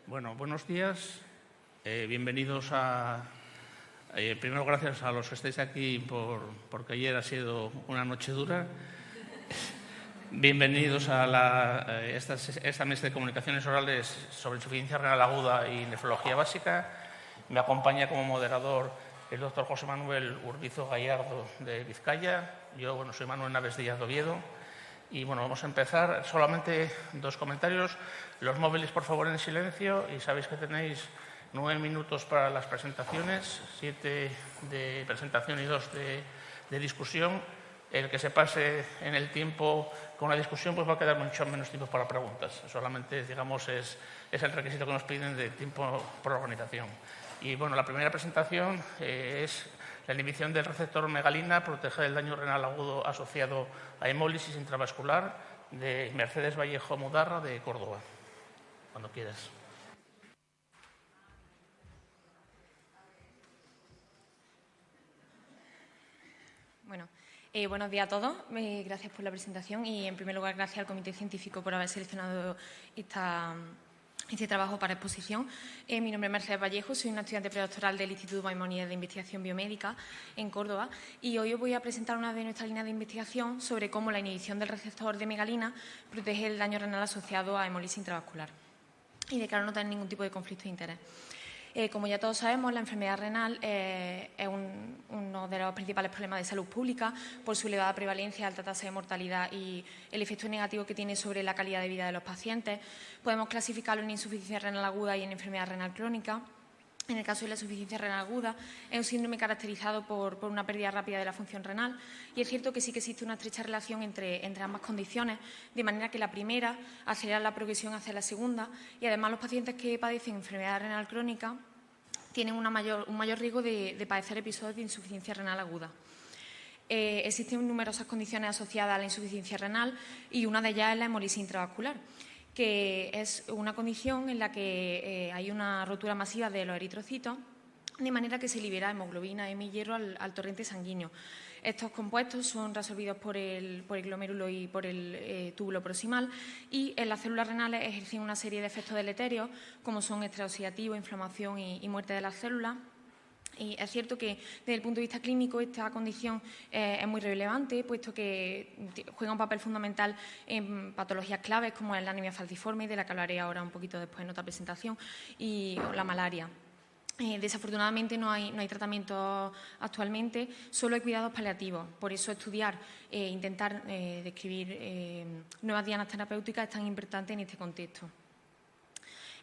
Bueno, buenos días. Bienvenidos a... primero, gracias a los que estáis aquí porque ayer ha sido una noche dura. Bienvenidos a esta mesa de comunicaciones orales sobre insuficiencia renal aguda y nefrología básica. Me acompaña como moderador el doctor José Manuel Urbizo Gallardo de Vizcaya. Yo, soy Manuel Naves Díaz de Oviedo. Y vamos a empezar. Solamente dos comentarios. Los móviles, por favor, en silencio. Y sabéis que tenéis 9 minutos para las presentaciones, 7 de presentación y 2 de discusión. El que se pase en el tiempo con la discusión pues va a quedar mucho menos tiempo para preguntas. Solamente, digamos, es el requisito que nos piden de tiempo por organización. Y la primera presentación es la inhibición del receptor megalina, proteger el daño renal agudo asociado a hemólisis intravascular, de Mercedes Vallejo Mudarra, de Córdoba. Cuando quieras. Buenos días a todos. Gracias por la presentación y, en primer lugar, gracias al Comité Científico por haber seleccionado este trabajo para exposición. Mi nombre es Mercedes Vallejo, soy una estudiante predoctoral del Instituto Maimónides de Investigación Biomédica en Córdoba y hoy os voy a presentar una de nuestras líneas de investigación sobre cómo la inhibición del receptor de megalina protege el daño renal asociado a hemólisis intravascular y declaro no tener ningún tipo de conflicto de interés. Como ya todos sabemos, la enfermedad renal es uno de los principales problemas de salud pública por su elevada prevalencia, alta tasa de mortalidad y el efecto negativo que tiene sobre la calidad de vida de los pacientes. Podemos clasificarlo en insuficiencia renal aguda y en enfermedad renal crónica. En el caso de la insuficiencia renal aguda, es un síndrome caracterizado por una pérdida rápida de la función renal y es cierto que sí que existe una estrecha relación entre ambas condiciones, de manera que la primera acelera la progresión hacia la segunda y además los pacientes que padecen enfermedad renal crónica tienen un mayor riesgo de padecer episodios de insuficiencia renal aguda. Existen numerosas condiciones asociadas a la insuficiencia renal y una de ellas es la hemólisis intravascular, que es una condición en la que hay una rotura masiva de los eritrocitos, de manera que se libera hemoglobina, hemo y hierro al torrente sanguíneo. Estos compuestos son reabsorbidos por el glomérulo y por el túbulo proximal y en las células renales ejercen una serie de efectos deleterios, como son estrés oxidativo, inflamación y muerte de las células. Y es cierto que, desde el punto de vista clínico, esta condición es muy relevante, puesto que juega un papel fundamental en patologías claves, como es la anemia falciforme, de la que hablaré ahora un poquito después en otra presentación, y la malaria. Desafortunadamente no hay tratamiento actualmente, solo hay cuidados paliativos. Por eso estudiar e intentar describir nuevas dianas terapéuticas es tan importante en este contexto.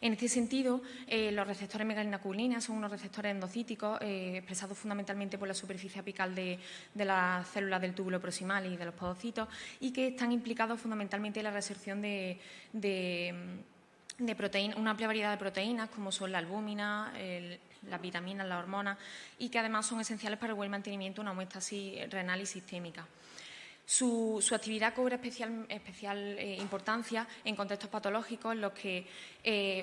En este sentido, los receptores megalina-cuglina son unos receptores endocíticos expresados fundamentalmente por la superficie apical de las células del túbulo proximal y de los podocitos y que están implicados fundamentalmente en la reabsorción de proteínas, una amplia variedad de proteínas como son la albúmina, las vitaminas, las hormonas y que además son esenciales para el buen mantenimiento de una homeostasis renal y sistémica. Su actividad cobra especial importancia en contextos patológicos en los que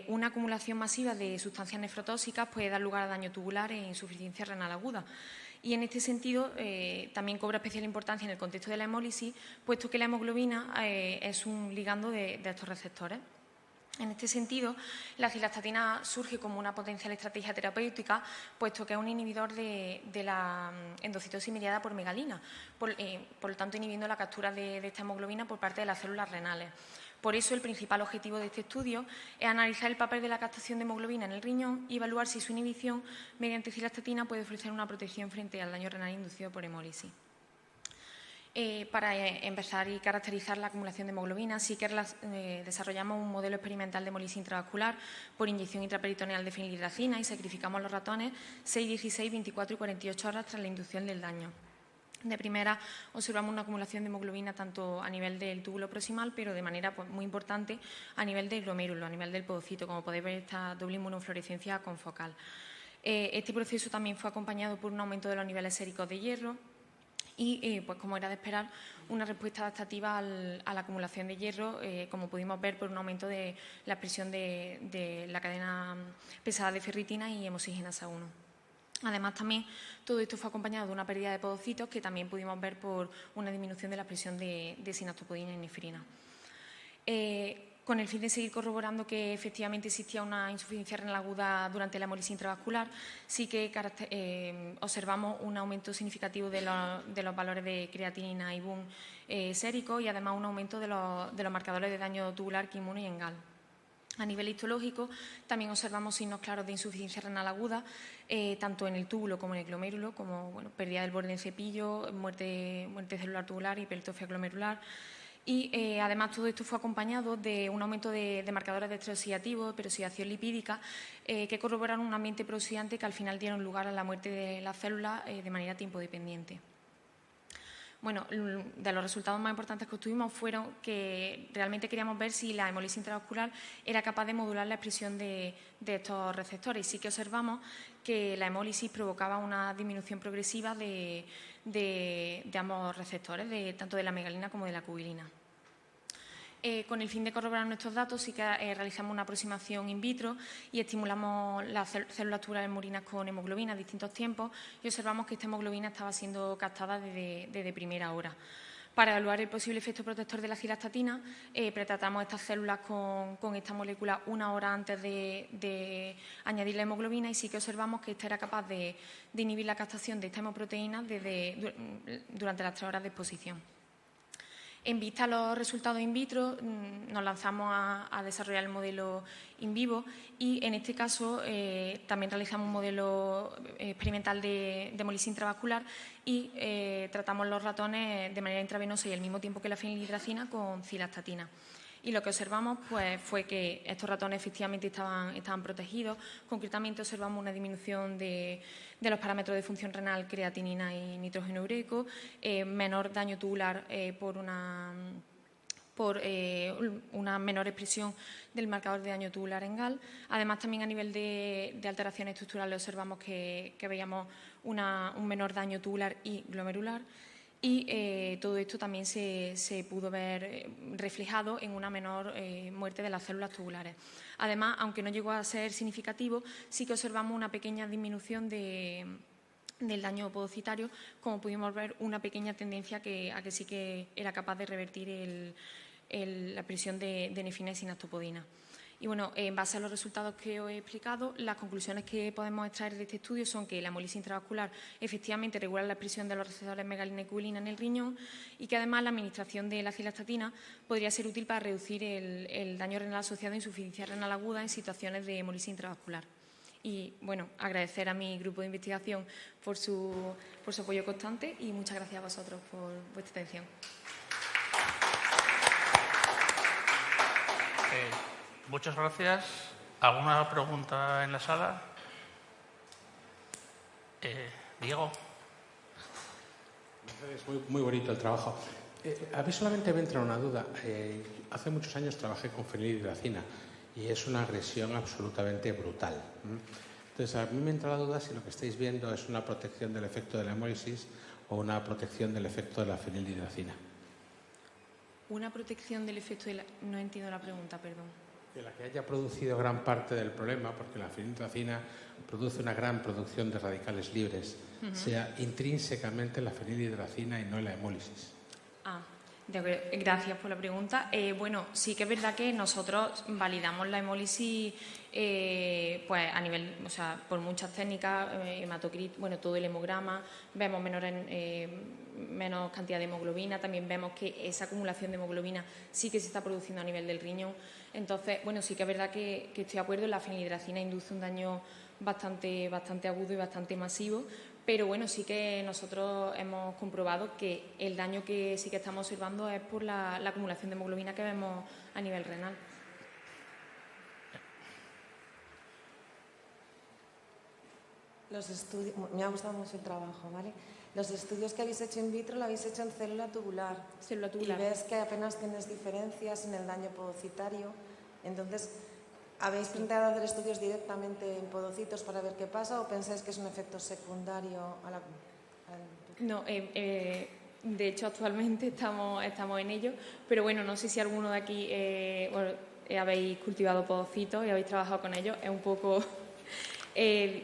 una acumulación masiva de sustancias nefrotóxicas puede dar lugar a daño tubular e insuficiencia renal aguda. Y en este sentido también cobra especial importancia en el contexto de la hemólisis, puesto que la hemoglobina es un ligando de estos receptores. En este sentido, la cilastatina surge como una potencial estrategia terapéutica, puesto que es un inhibidor de la endocitosis mediada por megalina, por lo tanto inhibiendo la captura de esta hemoglobina por parte de las células renales. Por eso, el principal objetivo de este estudio es analizar el papel de la captación de hemoglobina en el riñón y evaluar si su inhibición mediante cilastatina puede ofrecer una protección frente al daño renal inducido por hemólisis. Para empezar y caracterizar la acumulación de hemoglobina, sí que desarrollamos un modelo experimental de hemólisis intravascular por inyección intraperitoneal de fenilhidracina y sacrificamos los ratones 6, 16, 24 y 48 horas tras la inducción del daño. De primera, observamos una acumulación de hemoglobina tanto a nivel del túbulo proximal, pero de manera muy importante a nivel del glomérulo, a nivel del podocito, como podéis ver esta doble inmunofluorescencia confocal. Este proceso también fue acompañado por un aumento de los niveles séricos de hierro, y, como era de esperar, una respuesta adaptativa a la acumulación de hierro, como pudimos ver por un aumento de la expresión de la cadena pesada de ferritina y hemosigenasa 1. Además, también todo esto fue acompañado de una pérdida de podocitos que también pudimos ver por una disminución de la expresión de sinactopodina y nefrina. Con el fin de seguir corroborando que efectivamente existía una insuficiencia renal aguda durante la hemólisis intravascular, sí que observamos un aumento significativo de los valores de creatinina y BUN sérico y además un aumento de los marcadores de daño tubular, inmune y ENGAL. A nivel histológico, también observamos signos claros de insuficiencia renal aguda, tanto en el túbulo como en el glomérulo, como pérdida del borde en cepillo, muerte celular tubular y hipertrofia glomerular. Y además todo esto fue acompañado de un aumento de marcadores de estrés oxidativo, peroxidación lipídica, que corroboraron un ambiente peroxidante que al final dieron lugar a la muerte de las células de manera tiempo-dependiente. Bueno, de los resultados más importantes que obtuvimos fueron que realmente queríamos ver si la hemólisis intravascular era capaz de modular la expresión de estos receptores. Y sí que observamos que la hemólisis provocaba una disminución progresiva de ambos receptores, tanto de la megalina como de la cubilina. Con el fin de corroborar nuestros datos, sí que realizamos una aproximación in vitro y estimulamos las células tubulares murinas con hemoglobina a distintos tiempos y observamos que esta hemoglobina estaba siendo captada desde primera hora. Para evaluar el posible efecto protector de la cilastatina, pretratamos estas células con esta molécula una hora antes de añadir la hemoglobina y sí que observamos que esta era capaz de inhibir la captación de esta hemoproteína durante las 3 horas de exposición. En vista de los resultados in vitro, nos lanzamos a desarrollar el modelo in vivo y, en este caso, también realizamos un modelo experimental de hemólisis intravascular y tratamos los ratones de manera intravenosa y al mismo tiempo que la fenilhidracina con cilastatina. Y lo que observamos fue que estos ratones efectivamente estaban protegidos. Concretamente observamos una disminución de los parámetros de función renal, creatinina y nitrógeno ureico, menor daño tubular por una menor expresión del marcador de daño tubular ENGAL. Además, también a nivel de alteraciones estructurales observamos que veíamos un menor daño tubular y glomerular. Y todo esto también se pudo ver reflejado en una menor muerte de las células tubulares. Además, aunque no llegó a ser significativo, sí que observamos una pequeña disminución del daño podocitario, como pudimos ver una pequeña tendencia a que sí que era capaz de revertir la presión de nefina y sinactopodina. Y bueno, en base a los resultados que os he explicado, las conclusiones que podemos extraer de este estudio son que la hemólisis intravascular efectivamente regula la expresión de los receptores megalina y cubilina en el riñón y que además la administración de la cilastatina podría ser útil para reducir el daño renal asociado a insuficiencia renal aguda en situaciones de hemólisis intravascular. Y bueno, agradecer a mi grupo de investigación por su apoyo constante y muchas gracias a vosotros por vuestra atención. Muchas gracias. ¿Alguna pregunta en la sala? Diego. Es muy bonito el trabajo. A mí solamente me entra una duda. Hace muchos años trabajé con fenilhidracina y es una agresión absolutamente brutal. Entonces, a mí me entra la duda si lo que estáis viendo es una protección del efecto de la hemólisis o una protección del efecto de la fenilhidracina. Una protección del efecto de la... No entiendo la pregunta, perdón. De la que haya producido gran parte del problema, porque la fenilhidracina produce una gran producción de radicales libres, sea intrínsecamente la fenilhidracina y no la hemólisis. Gracias por la pregunta. Bueno, sí que es verdad que nosotros validamos la hemólisis pues a nivel, o sea, por muchas técnicas, hematocrit, bueno, todo el hemograma, vemos menos cantidad de hemoglobina, también vemos que esa acumulación de hemoglobina sí que se está produciendo a nivel del riñón. Entonces, bueno, sí que es verdad que estoy de acuerdo, la fenilhidracina induce un daño bastante agudo y bastante masivo, pero bueno, sí que nosotros hemos comprobado que el daño que sí que estamos observando es por la acumulación de hemoglobina que vemos a nivel renal. Me ha gustado mucho el trabajo, ¿vale? Los estudios que habéis hecho in vitro lo habéis hecho en célula tubular. Célula tubular. Y ves que apenas tienes diferencias en el daño podocitario. Entonces, ¿habéis planteado hacer estudios directamente en podocitos para ver qué pasa o pensáis que es un efecto secundario a la... No, de hecho actualmente estamos en ello, pero bueno, no sé si alguno de aquí habéis cultivado podocitos y habéis trabajado con ellos, es un poco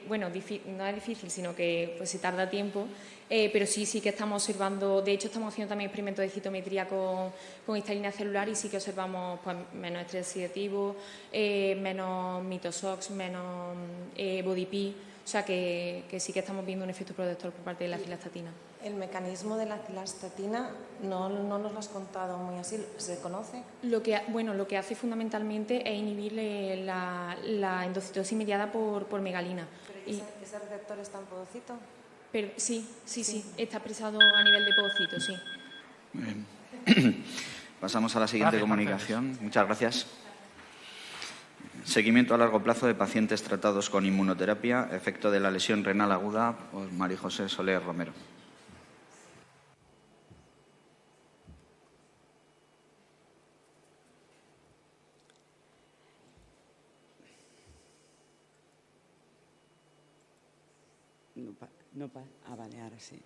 Bueno, no es difícil, sino que pues, se tarda tiempo, pero sí que estamos observando, de hecho estamos haciendo también experimentos de citometría con esta línea celular y sí que observamos pues, menos estrés oxidativo, menos mitosox, menos body P, o sea que sí que estamos viendo un efecto protector por parte de la cilastatina. El mecanismo de la cilastatina no nos lo has contado muy así, ¿se conoce? Lo que hace fundamentalmente es inhibir la endocitosis mediada por megalina. ¿Pero ese receptor está en podocito? Pero, sí, está expresado a nivel de podocito, sí. Muy bien. Pasamos a la siguiente comunicación. Muchas gracias. Seguimiento a largo plazo de pacientes tratados con inmunoterapia, efecto de la lesión renal aguda, por María José Soler Romero. Vale, ahora sí.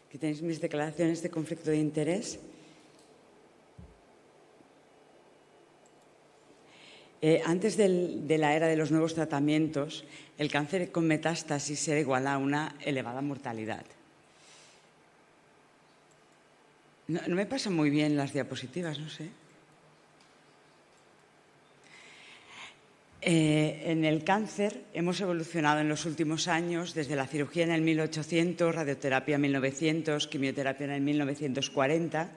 Aquí tenéis mis declaraciones de conflicto de interés. Antes de la era de los nuevos tratamientos, el cáncer con metástasis era igual a una elevada mortalidad. No me pasan muy bien las diapositivas, no sé. En el cáncer hemos evolucionado en los últimos años, desde la cirugía en el 1800, radioterapia en 1900, quimioterapia en el 1940,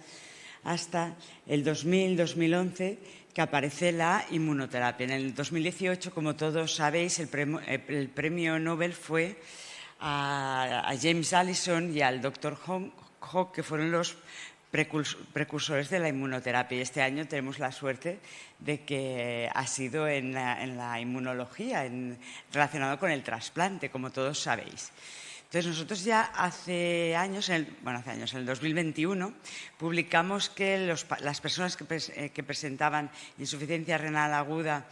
hasta el 2000-2011, que aparece la inmunoterapia. En el 2018, como todos sabéis, el premio Nobel fue a James Allison y al Dr. Hock, que fueron los precursores de la inmunoterapia. Y este año tenemos la suerte de que ha sido en la inmunología, relacionado con el trasplante, como todos sabéis. Entonces, nosotros ya hace años, en el 2021, publicamos que las personas que presentaban insuficiencia renal aguda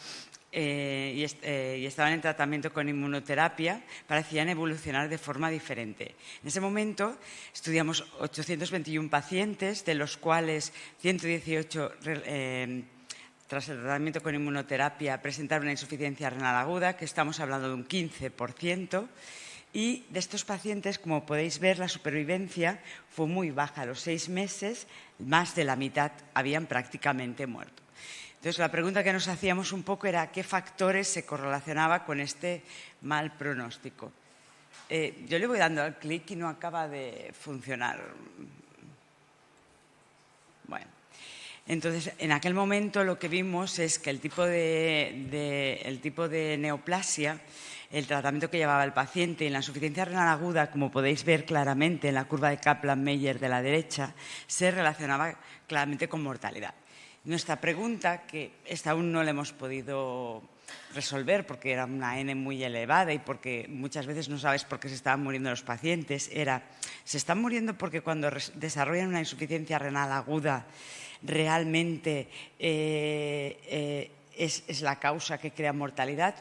y estaban en tratamiento con inmunoterapia parecían evolucionar de forma diferente. En ese momento estudiamos 821 pacientes, de los cuales 118 tras el tratamiento con inmunoterapia presentaron una insuficiencia renal aguda, que estamos hablando de un 15%. Y de estos pacientes, como podéis ver, la supervivencia fue muy baja. A los 6 meses, más de la mitad habían prácticamente muerto. Entonces, la pregunta que nos hacíamos un poco era qué factores se correlacionaba con este mal pronóstico. Yo le voy dando al clic y no acaba de funcionar. Bueno, entonces, en aquel momento lo que vimos es que el tipo de neoplasia, el tratamiento que llevaba el paciente y la insuficiencia renal aguda, como podéis ver claramente en la curva de Kaplan-Meier de la derecha, se relacionaba claramente con mortalidad. Nuestra pregunta, que esta aún no la hemos podido resolver porque era una N muy elevada y porque muchas veces no sabes por qué se estaban muriendo los pacientes, era, ¿se están muriendo porque cuando desarrollan una insuficiencia renal aguda realmente es la causa que crea mortalidad?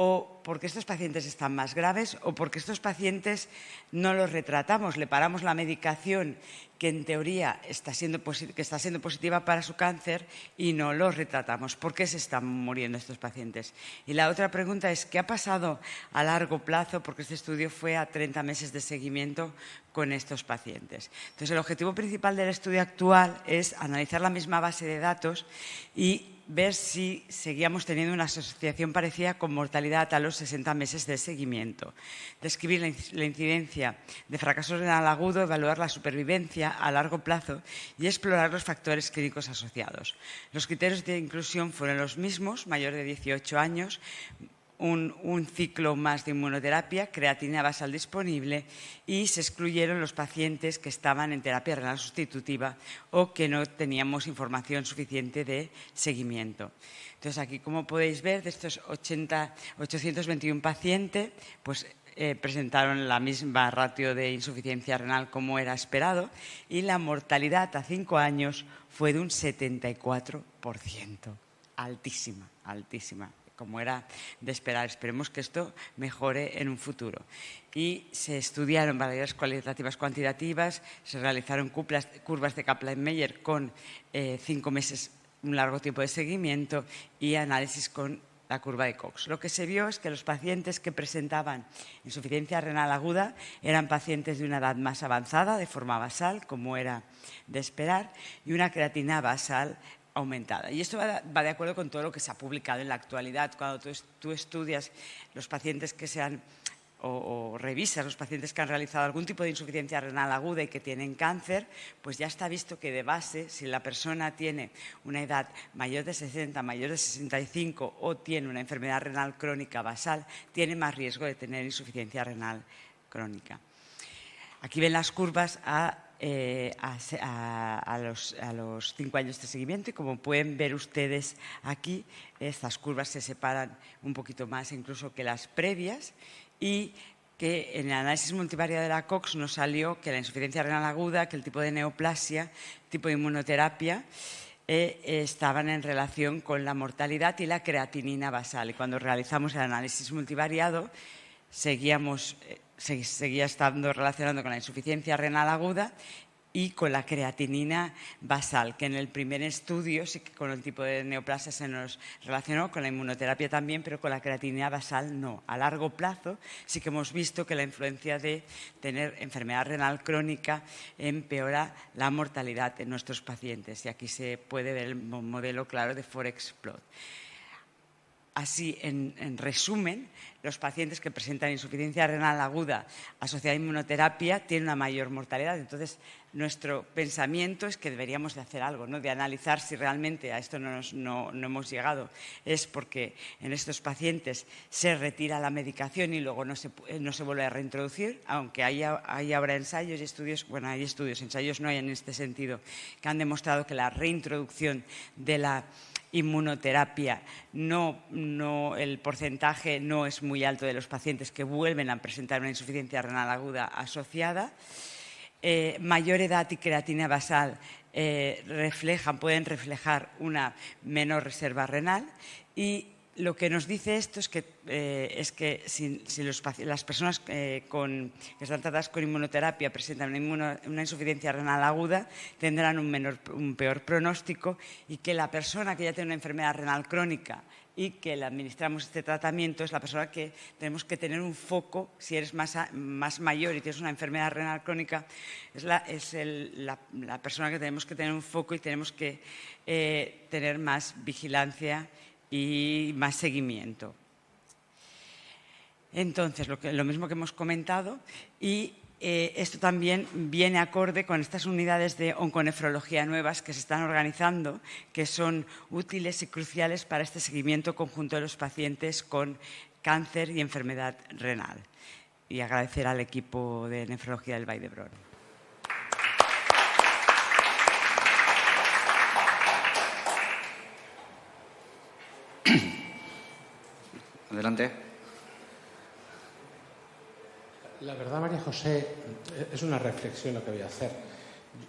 ¿O porque estos pacientes están más graves o porque estos pacientes no los retratamos, le paramos la medicación que en teoría está siendo positiva para su cáncer y no los retratamos? ¿Por qué se están muriendo estos pacientes? Y la otra pregunta es, ¿qué ha pasado a largo plazo? Porque este estudio fue a 30 meses de seguimiento con estos pacientes. Entonces, el objetivo principal del estudio actual es analizar la misma base de datos y ver si seguíamos teniendo una asociación parecida con mortalidad a los 60 meses de seguimiento. Describir la incidencia de fracaso renal agudo, evaluar la supervivencia a largo plazo y explorar los factores clínicos asociados. Los criterios de inclusión fueron los mismos: mayor de 18 años, un ciclo más de inmunoterapia, creatina basal disponible, y se excluyeron los pacientes que estaban en terapia renal sustitutiva o que no teníamos información suficiente de seguimiento. Entonces, aquí, como podéis ver, de estos 821 pacientes, pues presentaron la misma ratio de insuficiencia renal como era esperado, y la mortalidad a 5 años fue de un 74%. Altísima, altísima, como era de esperar. Esperemos que esto mejore en un futuro. Y se estudiaron variables cualitativas cuantitativas, se realizaron curvas de Kaplan-Meier con 5 meses, un largo tiempo de seguimiento, y análisis con la curva de Cox. Lo que se vio es que los pacientes que presentaban insuficiencia renal aguda eran pacientes de una edad más avanzada, de forma basal, como era de esperar, y una creatinina basal aumentada. Y esto va de acuerdo con todo lo que se ha publicado en la actualidad. Cuando tú estudias los pacientes que se han o revisas los pacientes que han realizado algún tipo de insuficiencia renal aguda y que tienen cáncer, pues ya está visto que de base, si la persona tiene una edad mayor de 60, mayor de 65 o tiene una enfermedad renal crónica basal, tiene más riesgo de tener insuficiencia renal crónica. Aquí ven las curvas a los 5 años de seguimiento y como pueden ver ustedes aquí, estas curvas se separan un poquito más incluso que las previas y que en el análisis multivariado de la Cox nos salió que la insuficiencia renal aguda, que el tipo de neoplasia, el tipo de inmunoterapia estaban en relación con la mortalidad y la creatinina basal. Y cuando realizamos el análisis multivariado seguía estando relacionado con la insuficiencia renal aguda y con la creatinina basal, que en el primer estudio sí que con el tipo de neoplasia se nos relacionó, con la inmunoterapia también, pero con la creatinina basal no. A largo plazo sí que hemos visto que la influencia de tener enfermedad renal crónica empeora la mortalidad en nuestros pacientes. Y aquí se puede ver el modelo claro de Forex-Plot. Así, en resumen, los pacientes que presentan insuficiencia renal aguda asociada a inmunoterapia tienen una mayor mortalidad. Entonces, nuestro pensamiento es que deberíamos de hacer algo, ¿no? De analizar si realmente a esto no hemos llegado. Es porque en estos pacientes se retira la medicación y luego no se vuelve a reintroducir, aunque hay ahora ensayos y estudios, bueno, hay estudios, ensayos no hay en este sentido, que han demostrado que la reintroducción de la inmunoterapia, el porcentaje no es muy alto de los pacientes que vuelven a presentar una insuficiencia renal aguda asociada. Mayor edad y creatina basal pueden reflejar una menor reserva renal y lo que nos dice esto es que si las personas que están tratadas con inmunoterapia presentan una insuficiencia renal aguda, tendrán un peor pronóstico y que la persona que ya tiene una enfermedad renal crónica y que le administramos este tratamiento es la persona que tenemos que tener un foco. Si eres más mayor y tienes una enfermedad renal crónica, es la persona que tenemos que tener un foco y tenemos que tener más vigilancia y más seguimiento. Entonces, lo mismo que hemos comentado, y esto también viene acorde con estas unidades de onconefrología nuevas que se están organizando, que son útiles y cruciales para este seguimiento conjunto de los pacientes con cáncer y enfermedad renal. Y agradecer al equipo de nefrología del Vall d'Hebron. Adelante. La verdad, María José, es una reflexión lo que voy a hacer.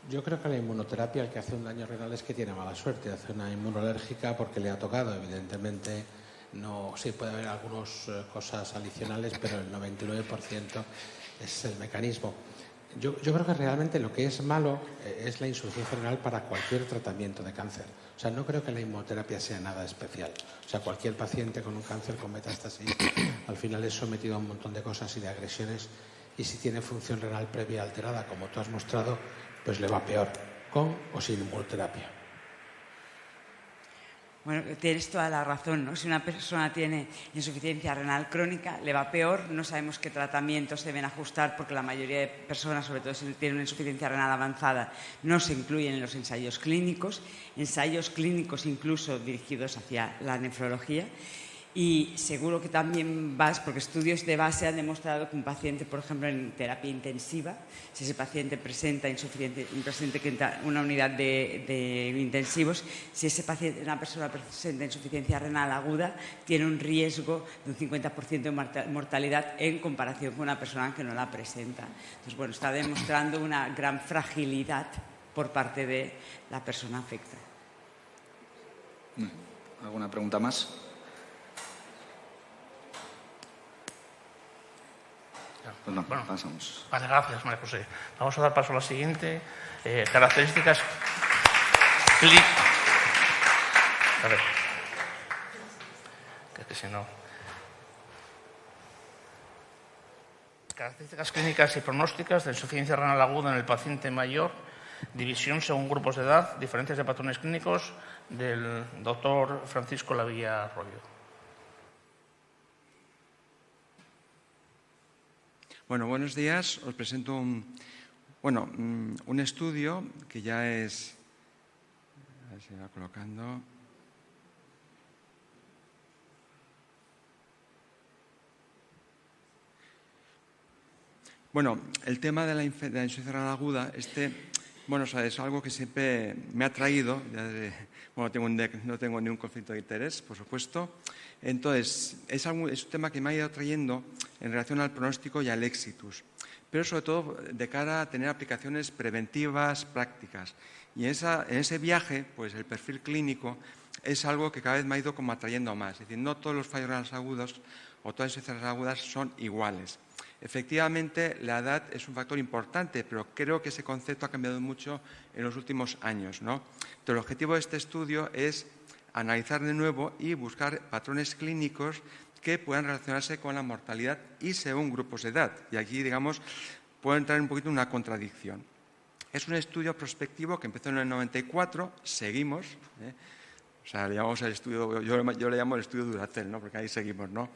Yo creo que la inmunoterapia, el que hace un daño renal es que tiene mala suerte. Hace una inmunolérgica porque le ha tocado. Evidentemente, no, sí puede haber algunas cosas adicionales, pero el 99% es el mecanismo. Yo creo que realmente lo que es malo es la insuficiencia renal para cualquier tratamiento de cáncer. O sea, no creo que la inmunoterapia sea nada especial. O sea, cualquier paciente con un cáncer con metástasis al final es sometido a un montón de cosas y de agresiones, y si tiene función renal previa alterada, como tú has mostrado, pues le va peor, con o sin inmunoterapia. Bueno, tienes toda la razón, ¿no? Si una persona tiene insuficiencia renal crónica, le va peor. No sabemos qué tratamientos deben ajustar porque la mayoría de personas, sobre todo si tienen una insuficiencia renal avanzada, no se incluyen en los ensayos clínicos incluso dirigidos hacia la nefrología. Y seguro que también porque estudios de base han demostrado que un paciente, por ejemplo, en terapia intensiva, si ese paciente presenta una unidad de intensivos, si una persona presenta insuficiencia renal aguda, tiene un riesgo de un 50% de mortalidad en comparación con una persona que no la presenta. Entonces, bueno, está demostrando una gran fragilidad por parte de la persona afectada. ¿Alguna pregunta más? Bueno, pasamos. Vale, gracias, María José. Vamos a dar paso a la siguiente. Características clínicas. A ver. si no. Características clínicas y pronósticas de insuficiencia renal aguda en el paciente mayor, división según grupos de edad, diferencias de patrones clínicos, del doctor Francisco Lavilla Arroyo. Bueno, buenos días. Os presento un estudio que ya es... A ver si va colocando... Bueno, el tema de la insuficiencia renal aguda, es algo que siempre me ha traído, no tengo ningún conflicto de interés, por supuesto. Entonces, es un tema que me ha ido trayendo en relación al pronóstico y al éxitus, pero sobre todo de cara a tener aplicaciones preventivas, prácticas. Y en ese viaje, pues el perfil clínico es algo que cada vez me ha ido como atrayendo más. Es decir, no todos los fallos renales agudos o todas las insuficiencias agudas son iguales. Efectivamente, la edad es un factor importante, pero creo que ese concepto ha cambiado mucho en los últimos años, ¿no? Entonces, el objetivo de este estudio es analizar de nuevo y buscar patrones clínicos que puedan relacionarse con la mortalidad y según grupos de edad. Y aquí, digamos, puede entrar un poquito en una contradicción. Es un estudio prospectivo que empezó en el 94, seguimos, o sea, le llamamos el estudio, yo le llamo el estudio Duracell, ¿no? Porque ahí seguimos, ¿no?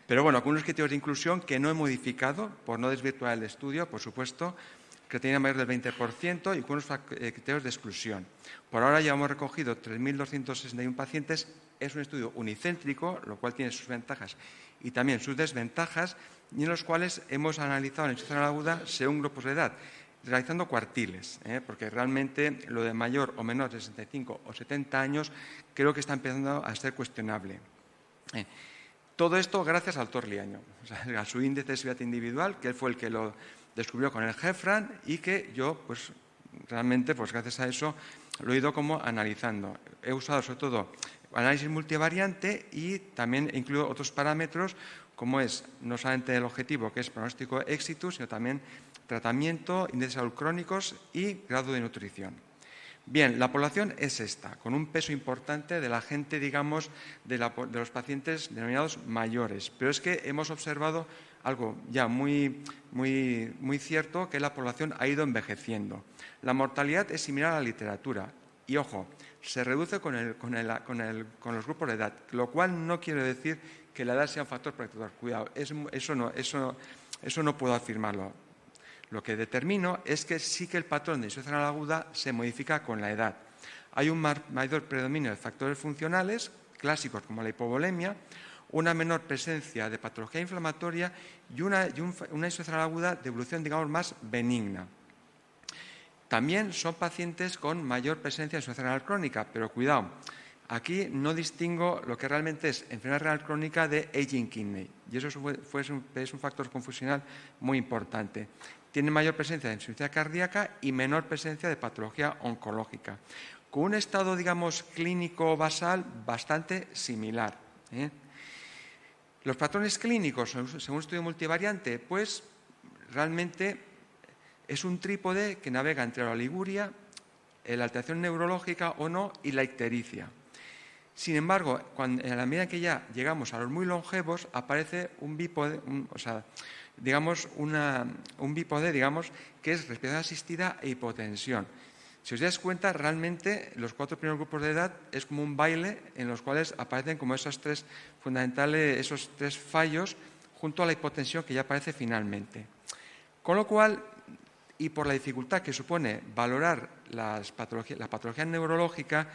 Pero bueno, con unos criterios de inclusión que no he modificado, por no desvirtuar el estudio, por supuesto, que tenía mayor del 20% y con unos criterios de exclusión. Por ahora ya hemos recogido 3.261 pacientes. Es un estudio unicéntrico, lo cual tiene sus ventajas y también sus desventajas, y en los cuales hemos analizado la insuficiencia renal aguda según grupos de edad, realizando cuartiles, porque realmente lo de mayor o menor de 65 o 70 años creo que está empezando a ser cuestionable. Todo esto gracias al doctor Liaño, o sea, a su índice de severidad individual, que él fue el que lo descubrió con el GEFRAN y que yo, pues realmente, pues gracias a eso, lo he ido como analizando. He usado sobre todo análisis multivariante y también he incluido otros parámetros, como es no solamente el objetivo, que es pronóstico éxito, sino también tratamiento, índices de salud crónicos y grado de nutrición. Bien, la población es esta, con un peso importante de la gente, digamos, de los pacientes denominados mayores. Pero es que hemos observado algo ya muy cierto, que la población ha ido envejeciendo. La mortalidad es similar a la literatura y, ojo, se reduce con los grupos de edad, lo cual no quiere decir que la edad sea un factor protector. Cuidado, eso no puedo afirmarlo. Lo que determino es que sí que el patrón de insuficiencia renal aguda se modifica con la edad. Hay un mayor predominio de factores funcionales, clásicos como la hipovolemia, una menor presencia de patología inflamatoria y una insuficiencia renal aguda de evolución, digamos, más benigna. También son pacientes con mayor presencia de insuficiencia renal crónica, pero cuidado, aquí no distingo lo que realmente es enfermedad renal crónica de aging kidney, y eso es un factor confusional muy importante. Tiene mayor presencia de insuficiencia cardíaca y menor presencia de patología oncológica, con un estado, digamos, clínico basal bastante similar. Los patrones clínicos, según un estudio multivariante, pues realmente es un trípode que navega entre la oliguria, la alteración neurológica o no y la ictericia. Sin embargo, en la medida que ya llegamos a los muy longevos, aparece un bípode, un bípode, digamos, que es respiración asistida e hipotensión. Si os dais cuenta, realmente los 4 primeros grupos de edad es como un baile en los cuales aparecen como esos 3 fundamentales, esos 3 fallos, junto a la hipotensión que ya aparece finalmente. Con lo cual, y por la dificultad que supone valorar la patología neurológica,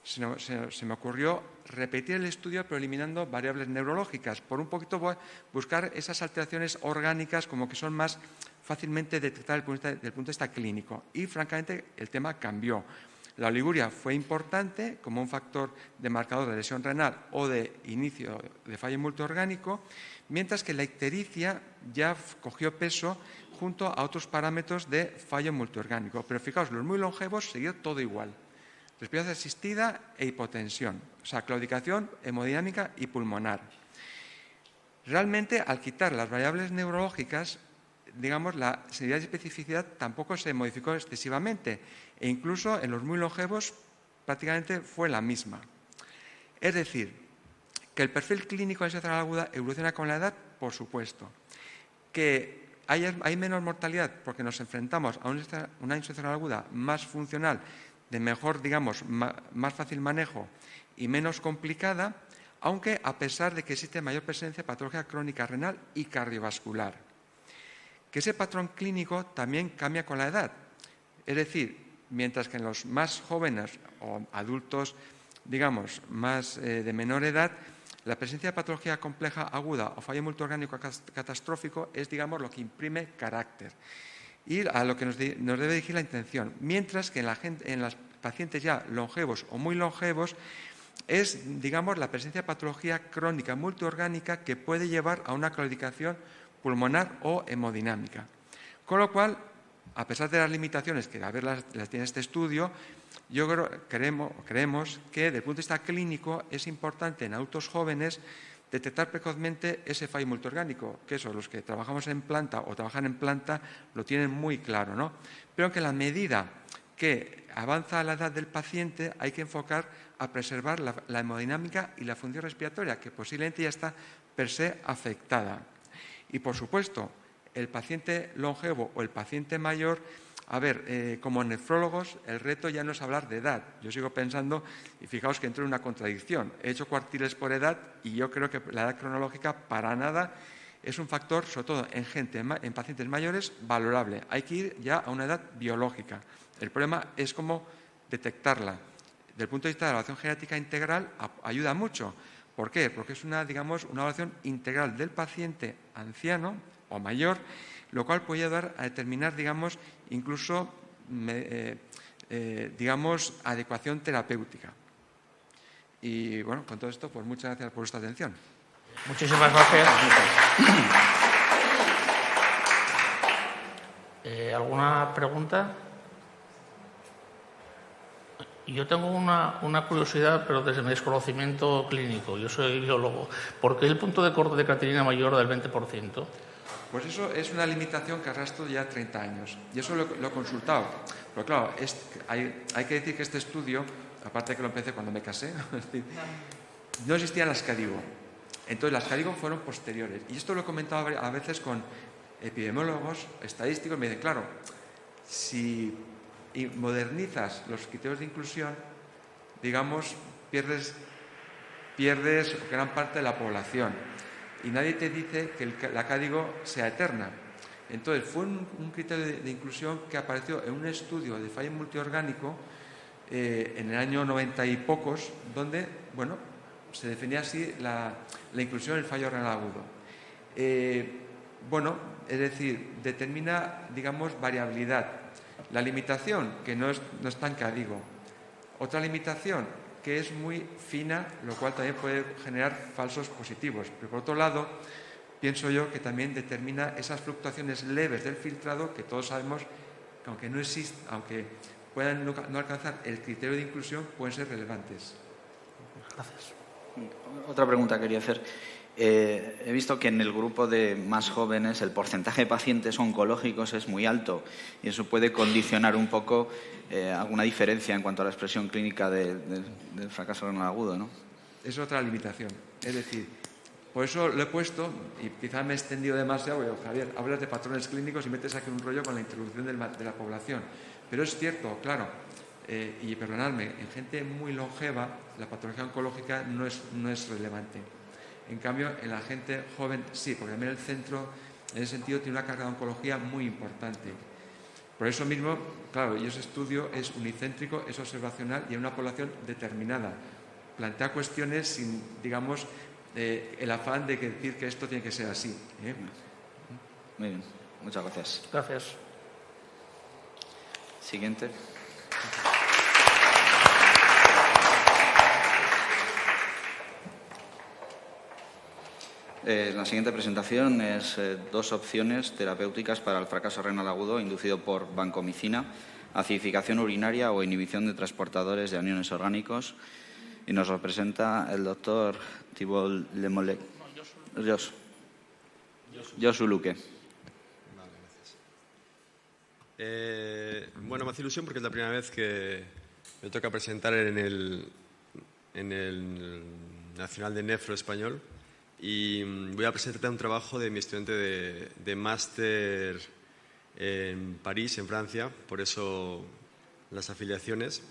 se me ocurrió repetir el estudio pero eliminando variables neurológicas, por un poquito buscar esas alteraciones orgánicas como que son más fácilmente detectables desde el punto de vista clínico. Y francamente el tema cambió. La oliguria fue importante como un factor de marcador de lesión renal o de inicio de fallo multiorgánico, mientras que la ictericia ya cogió peso junto a otros parámetros de fallo multiorgánico. Pero fijaos, los muy longevos siguió todo igual. Respiración asistida e hipotensión, o sea, claudicación hemodinámica y pulmonar. Realmente, al quitar las variables neurológicas, digamos, la severidad y especificidad tampoco se modificó excesivamente e incluso en los muy longevos prácticamente fue la misma. Es decir, ¿Que el perfil clínico de insuficiencia renal aguda evoluciona con la edad? Por supuesto. ¿Que hay menos mortalidad porque nos enfrentamos a una insuficiencia renal aguda más funcional, de mejor, digamos, más fácil manejo y menos complicada, aunque a pesar de que existe mayor presencia de patología crónica renal y cardiovascular? Que ese patrón clínico también cambia con la edad. Es decir, mientras que en los más jóvenes o adultos, digamos, más de menor edad, la presencia de patología compleja aguda o fallo multiorgánico catastrófico es, digamos, lo que imprime carácter y a lo que nos debe dirigir la intención. Mientras que en los pacientes ya longevos o muy longevos es, digamos, la presencia de patología crónica multiorgánica que puede llevar a una claudicación pulmonar o hemodinámica. Con lo cual, a pesar de las limitaciones que a ver las tiene este estudio, creemos que desde el punto de vista clínico es importante en adultos jóvenes detectar precozmente ese fallo multiorgánico, que eso, los que trabajamos en planta o trabajan en planta lo tienen muy claro, ¿no? Pero que en la medida que avanza la edad del paciente hay que enfocar a preservar la hemodinámica y la función respiratoria, que posiblemente ya está per se afectada. Y, por supuesto, el paciente longevo o el paciente mayor, a ver, como nefrólogos, el reto ya no es hablar de edad. Yo sigo pensando, y fijaos que entro en una contradicción, he hecho cuartiles por edad y yo creo que la edad cronológica para nada es un factor, sobre todo en pacientes mayores, valorable. Hay que ir ya a una edad biológica. El problema es cómo detectarla. Desde el punto de vista de la evaluación genética integral ayuda mucho. ¿Por qué? Porque es una evaluación integral del paciente anciano o mayor, lo cual puede ayudar a determinar, digamos, incluso, digamos, adecuación terapéutica. Y, bueno, con todo esto, pues muchas gracias por vuestra atención. Muchísimas gracias. ¿Alguna pregunta? Yo tengo una curiosidad, pero desde mi desconocimiento clínico. Yo soy biólogo. ¿Por qué el punto de corte de creatinina mayor del 20%? Pues eso es una limitación que arrastro ya 30 años. Y eso lo he consultado. Pero claro, hay que decir que este estudio, aparte de que lo empecé cuando me casé, no existían las CADIGO. Entonces las CADIGO fueron posteriores. Y esto lo he comentado a veces con epidemiólogos, estadísticos. Me dicen, claro, si modernizas los criterios de inclusión, digamos, pierdes gran parte de la población. Y nadie te dice que la CADIGO sea eterna. Entonces, fue un criterio de inclusión que apareció en un estudio de fallo multiorgánico en el año 90 y pocos, donde, bueno, se definía así la inclusión del fallo renal agudo. Bueno, es decir, determina, digamos, variabilidad. La limitación, que no es tan CADIGO. Otra limitación, que es muy fina, lo cual también puede generar falsos positivos. Pero por otro lado, pienso yo que también determina esas fluctuaciones leves del filtrado que todos sabemos que aunque puedan no alcanzar el criterio de inclusión, pueden ser relevantes. Gracias. Otra pregunta quería hacer. He visto que en el grupo de más jóvenes el porcentaje de pacientes oncológicos es muy alto y eso puede condicionar un poco alguna diferencia en cuanto a la expresión clínica del fracaso renal agudo, ¿no? Es otra limitación. Es decir, por eso lo he puesto, y quizás me he extendido demasiado, porque, Javier, hablas de patrones clínicos y metes aquí un rollo con la introducción de la población. Pero es cierto, claro, y perdonadme, en gente muy longeva la patología oncológica no es relevante. En cambio, en la gente joven sí, porque también el centro, en ese sentido, tiene una carga de oncología muy importante. Por eso mismo, claro, y ese estudio es unicéntrico, es observacional y en una población determinada. Plantea cuestiones sin, digamos, el afán de decir que esto tiene que ser así. Muy bien, muchas gracias. Gracias. Siguiente. La siguiente presentación es 2 opciones terapéuticas para el fracaso renal agudo inducido por vancomicina, acidificación urinaria o inhibición de transportadores de aniones orgánicos. Y nos lo presenta el doctor Thibault Lemollet. Josu Luque. Vale, gracias. Bueno, me hace ilusión porque es la primera vez que me toca presentar en el Nacional de Nefro Español y voy a presentar un trabajo de mi estudiante de máster en París, en Francia, por eso las afiliaciones,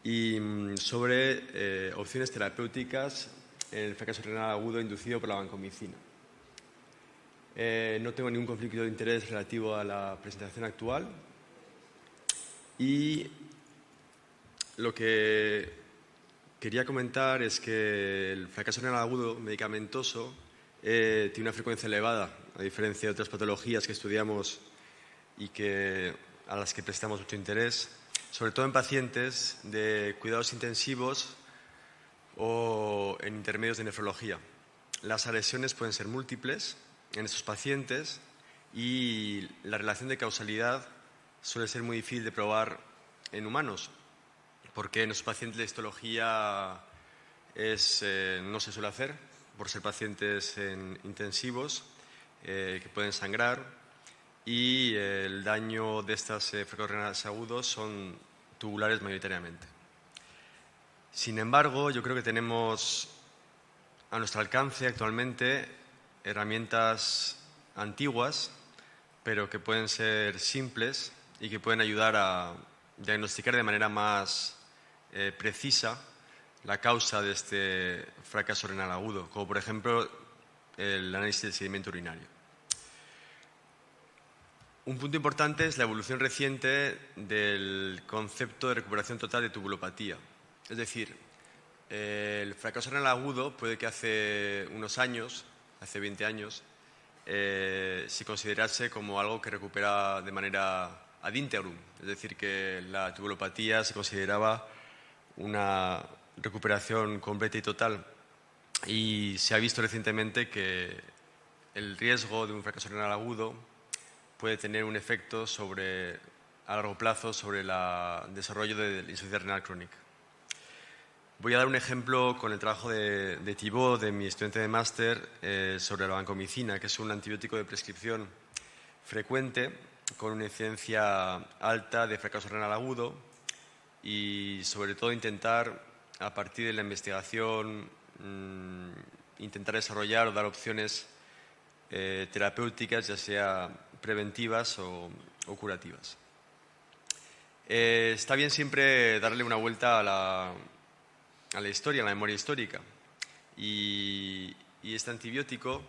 y sobre opciones terapéuticas en el fracaso renal agudo inducido por la vancomicina. No tengo ningún conflicto de interés relativo a la presentación actual y lo que quería comentar es que el fracaso renal agudo medicamentoso tiene una frecuencia elevada, a diferencia de otras patologías que estudiamos y a las que prestamos mucho interés, sobre todo en pacientes de cuidados intensivos o en intermedios de nefrología. Las agresiones pueden ser múltiples en estos pacientes y la relación de causalidad suele ser muy difícil de probar en humanos, porque en los pacientes la histología no se suele hacer por ser pacientes intensivos que pueden sangrar y el daño de estas fracturas renales agudos son tubulares mayoritariamente. Sin embargo, yo creo que tenemos a nuestro alcance actualmente herramientas antiguas, pero que pueden ser simples y que pueden ayudar a diagnosticar de manera más precisa la causa de este fracaso renal agudo, como por ejemplo el análisis del sedimento urinario. Un punto importante es la evolución reciente del concepto de recuperación total de tubulopatía. Es decir, el fracaso renal agudo puede que hace unos años, hace 20 años, se considerase como algo que recupera de manera ad integrum, es decir, que la tubulopatía se consideraba una recuperación completa y total. Y se ha visto recientemente que el riesgo de un fracaso renal agudo puede tener un efecto a largo plazo sobre el desarrollo de la insuficiencia renal crónica. Voy a dar un ejemplo con el trabajo de Thibault, de mi estudiante de máster, sobre la vancomicina, que es un antibiótico de prescripción frecuente con una incidencia alta de fracaso renal agudo y sobre todo intentar, a partir de la investigación, intentar desarrollar o dar opciones terapéuticas, ya sea preventivas o curativas. Está bien siempre darle una vuelta a la historia, a la memoria histórica. Y este antibiótico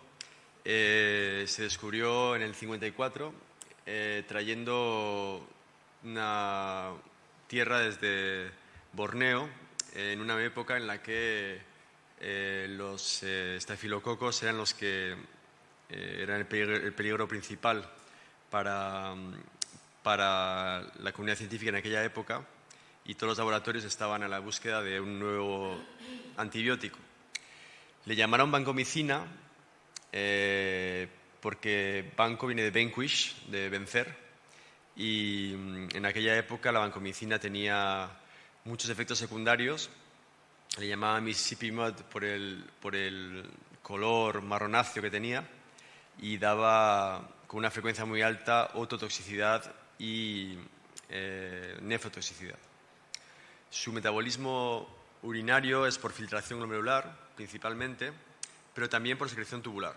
se descubrió en el 54 trayendo una tierra desde Borneo en una época en la que los estafilococos eran los que eran el peligro principal para la comunidad científica en aquella época, y todos los laboratorios estaban a la búsqueda de un nuevo antibiótico. Le llamaron vancomicina porque vanco viene de vanquish, de vencer, y en aquella época la vancomicina tenía muchos efectos secundarios. Le llamaban Mississippi Mud por el color marronáceo que tenía y daba con una frecuencia muy alta ototoxicidad y nefrotoxicidad. Su metabolismo urinario es por filtración glomerular, principalmente, pero también por secreción tubular.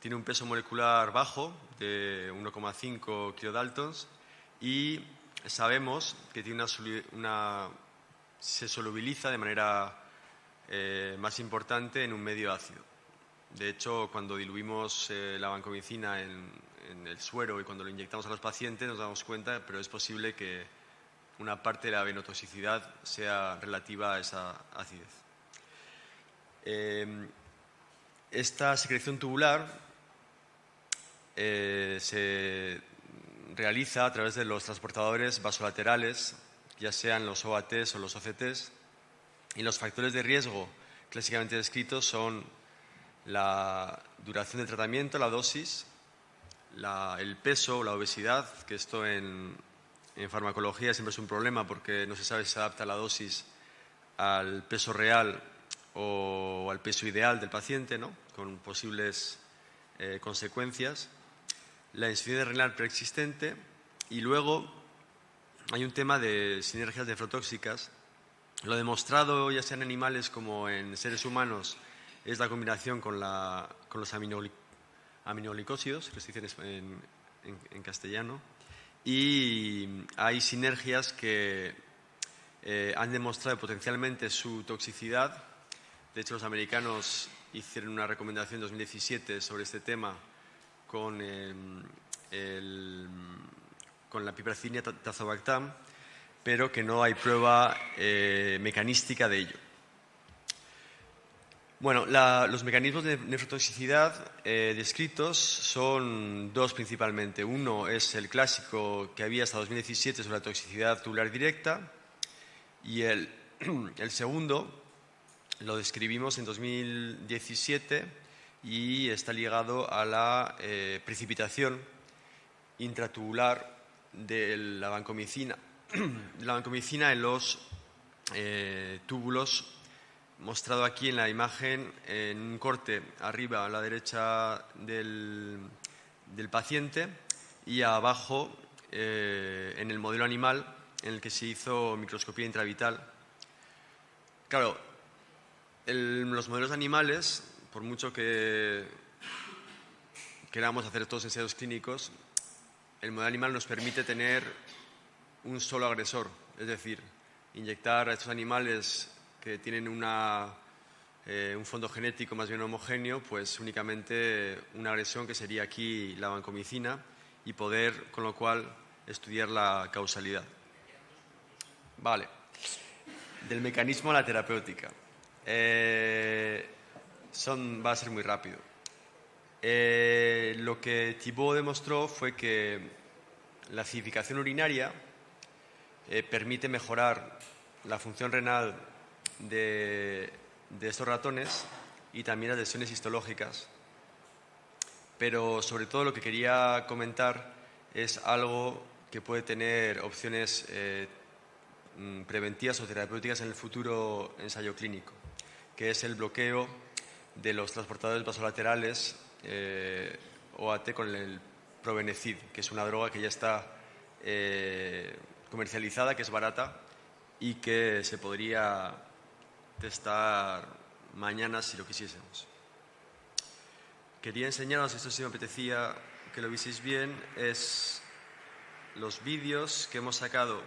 Tiene un peso molecular bajo, de 1,5 kilodaltons, y sabemos que se solubiliza de manera más importante en un medio ácido. De hecho, cuando diluimos la vancomicina en el suero y cuando lo inyectamos a los pacientes nos damos cuenta, pero es posible que una parte de la venotoxicidad sea relativa a esa acidez. Esta secreción tubular se realiza a través de los transportadores vasolaterales, ya sean los OATs o los OCTs, y los factores de riesgo clásicamente descritos son la duración del tratamiento, la dosis, el peso, la obesidad, que esto en farmacología siempre es un problema porque no se sabe si se adapta la dosis al peso real o al peso ideal del paciente, ¿no?, con posibles consecuencias, la insuficiencia renal preexistente, y luego hay un tema de sinergias nefrotóxicas Lo demostrado, ya sea en animales como en seres humanos, es la combinación con los aminoglicósidos, que se dice en castellano, y hay sinergias que han demostrado potencialmente su toxicidad. De hecho, los americanos hicieron una recomendación en 2017 sobre este tema con la piperacilina tazobactam, pero que no hay prueba mecanística de ello. Bueno, los mecanismos de nefrotoxicidad descritos son dos principalmente. Uno es el clásico que había hasta 2017 sobre la toxicidad tubular directa, y el segundo lo describimos en 2017 y está ligado a la precipitación intratubular de la vancomicina en los túbulos, mostrado aquí en la imagen en un corte arriba a la derecha del paciente y abajo en el modelo animal en el que se hizo microscopía intravital. Claro, los modelos animales, por mucho que queramos hacer todos ensayos clínicos, el modelo animal nos permite tener un solo agresor, es decir, inyectar a estos animales que tienen un fondo genético más bien homogéneo, pues únicamente una agresión que sería aquí la vancomicina, y poder, con lo cual, estudiar la causalidad. Vale. Del mecanismo a la terapéutica. Va a ser muy rápido. Lo que Thibault demostró fue que la acidificación urinaria permite mejorar la función renal de estos ratones y también las lesiones histológicas. Pero sobre todo lo que quería comentar es algo que puede tener opciones preventivas o terapéuticas en el futuro ensayo clínico, que es el bloqueo de los transportadores vasolaterales OAT con el probenecid, que es una droga que ya está comercializada, que es barata y que se podría testar mañana si lo quisiésemos. Quería enseñaros, esto sí me apetecía que lo vieseis bien, es los vídeos que hemos sacado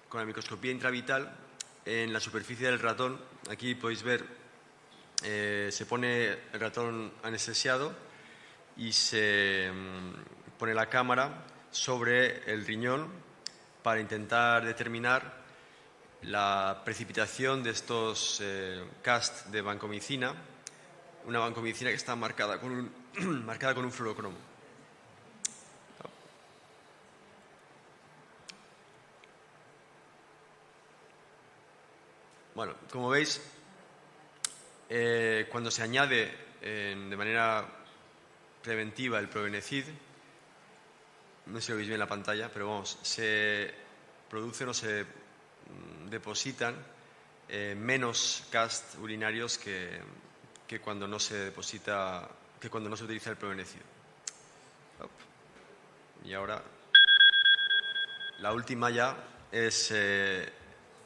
con la microscopía intravital en la superficie del ratón. Aquí podéis ver, se pone el ratón anestesiado y se pone la cámara sobre el riñón para intentar determinar la precipitación de estos cast de vancomicina, una vancomicina que está marcada con un fluorocromo. Bueno, como veis, cuando se añade de manera preventiva el probenecid, no sé si lo veis bien en la pantalla, pero vamos, se producen o se depositan menos cast urinarios que cuando no se deposita, que cuando no se utiliza el probenecid. Y ahora la última ya es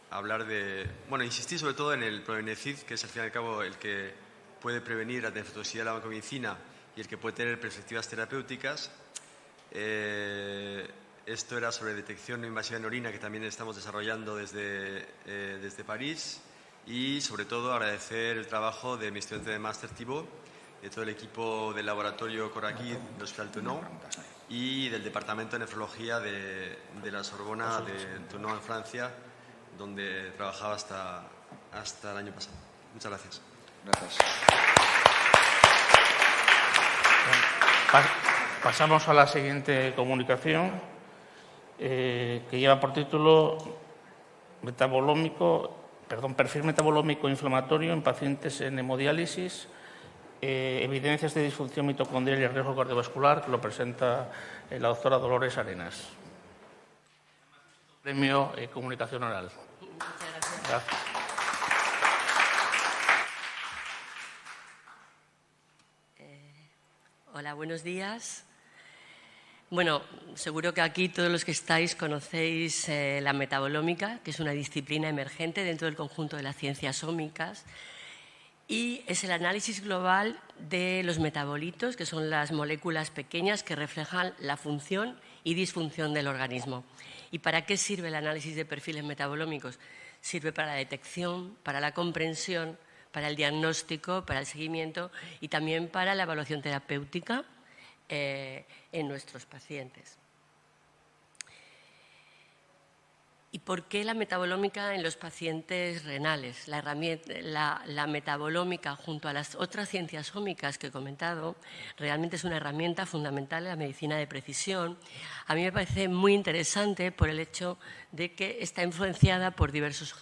hablar de, bueno, insistir sobre todo en el probenecid, que es al fin y al cabo el que puede prevenir la nefrotoxicidad de la vancomicina y el que puede tener perspectivas terapéuticas. Esto era sobre detección no invasiva en orina, que también estamos desarrollando desde París, y sobre todo agradecer el trabajo de mi estudiante de máster Thibault, de todo el equipo del laboratorio Coraquid de Hospital Tournon y del departamento de nefrología de la Sorbona de Tournon en Francia, donde trabajaba hasta el año pasado. Muchas gracias. Gracias. Pasamos a la siguiente comunicación, que lleva por título perfil metabolómico inflamatorio en pacientes en hemodiálisis, evidencias de disfunción mitocondrial y riesgo cardiovascular, que lo presenta la doctora Dolores Arenas. Premio Comunicación Oral. Muchas gracias. Hola, buenos días. Bueno, seguro que aquí todos los que estáis conocéis la metabolómica, que es una disciplina emergente dentro del conjunto de las ciencias ómicas, y es el análisis global de los metabolitos, que son las moléculas pequeñas que reflejan la función y disfunción del organismo. ¿Y para qué sirve el análisis de perfiles metabolómicos? Sirve para la detección, para la comprensión, para el diagnóstico, para el seguimiento y también para la evaluación terapéutica en nuestros pacientes. ¿Y por qué la metabolómica en los pacientes renales? La metabolómica, junto a las otras ciencias ómicas que he comentado, realmente es una herramienta fundamental en la medicina de precisión. A mí me parece muy interesante por el hecho de que está influenciada por diversos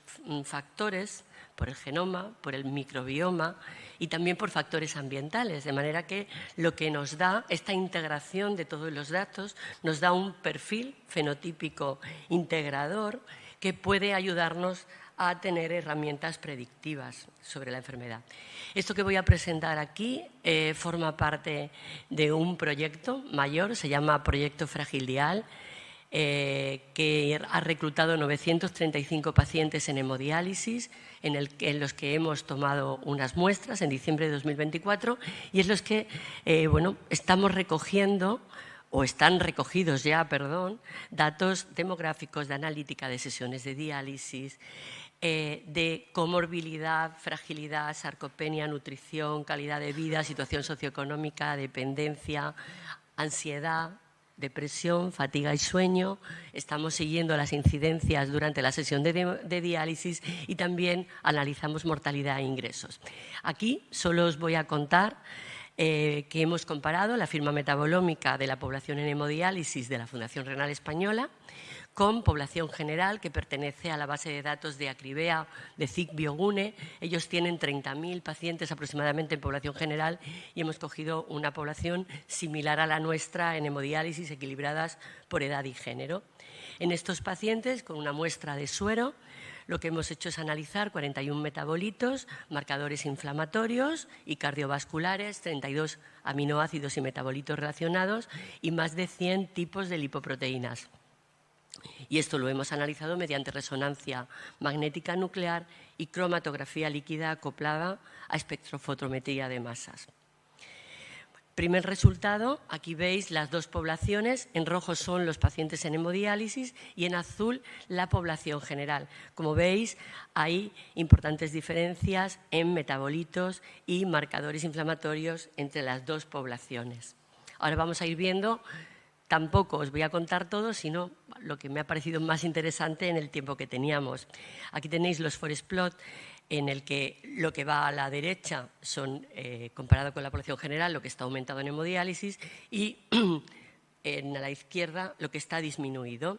factores, por el genoma, por el microbioma y también por factores ambientales, de manera que lo que nos da esta integración de todos los datos nos da un perfil fenotípico integrador que puede ayudarnos a tener herramientas predictivas sobre la enfermedad. Esto que voy a presentar aquí forma parte de un proyecto mayor, se llama Proyecto Fragilial, que ha reclutado 935 pacientes en hemodiálisis, en los que hemos tomado unas muestras en diciembre de 2024 y es los que estamos recogiendo, o están recogidos ya, datos demográficos de analítica de sesiones de diálisis, de comorbilidad, fragilidad, sarcopenia, nutrición, calidad de vida, situación socioeconómica, dependencia, ansiedad, depresión, fatiga y sueño. Estamos siguiendo las incidencias durante la sesión de diálisis y también analizamos mortalidad e ingresos. Aquí solo os voy a contar que hemos comparado la firma metabolómica de la población en hemodiálisis de la Fundación Renal Española con población general que pertenece a la base de datos de Acrivea, de CIC Biogune. Ellos tienen 30.000 pacientes aproximadamente en población general y hemos cogido una población similar a la nuestra en hemodiálisis, equilibradas por edad y género. En estos pacientes, con una muestra de suero, lo que hemos hecho es analizar 41 metabolitos, marcadores inflamatorios y cardiovasculares, 32 aminoácidos y metabolitos relacionados y más de 100 tipos de lipoproteínas. Y esto lo hemos analizado mediante resonancia magnética nuclear y cromatografía líquida acoplada a espectrofotometría de masas. Primer resultado, aquí veis las dos poblaciones, en rojo son los pacientes en hemodiálisis y en azul la población general. Como veis, hay importantes diferencias en metabolitos y marcadores inflamatorios entre las dos poblaciones. Ahora vamos a ir viendo. Tampoco os voy a contar todo, sino lo que me ha parecido más interesante en el tiempo que teníamos. Aquí tenéis los forest plot, en el que lo que va a la derecha son, comparado con la población general, lo que está aumentado en hemodiálisis y en la izquierda lo que está disminuido.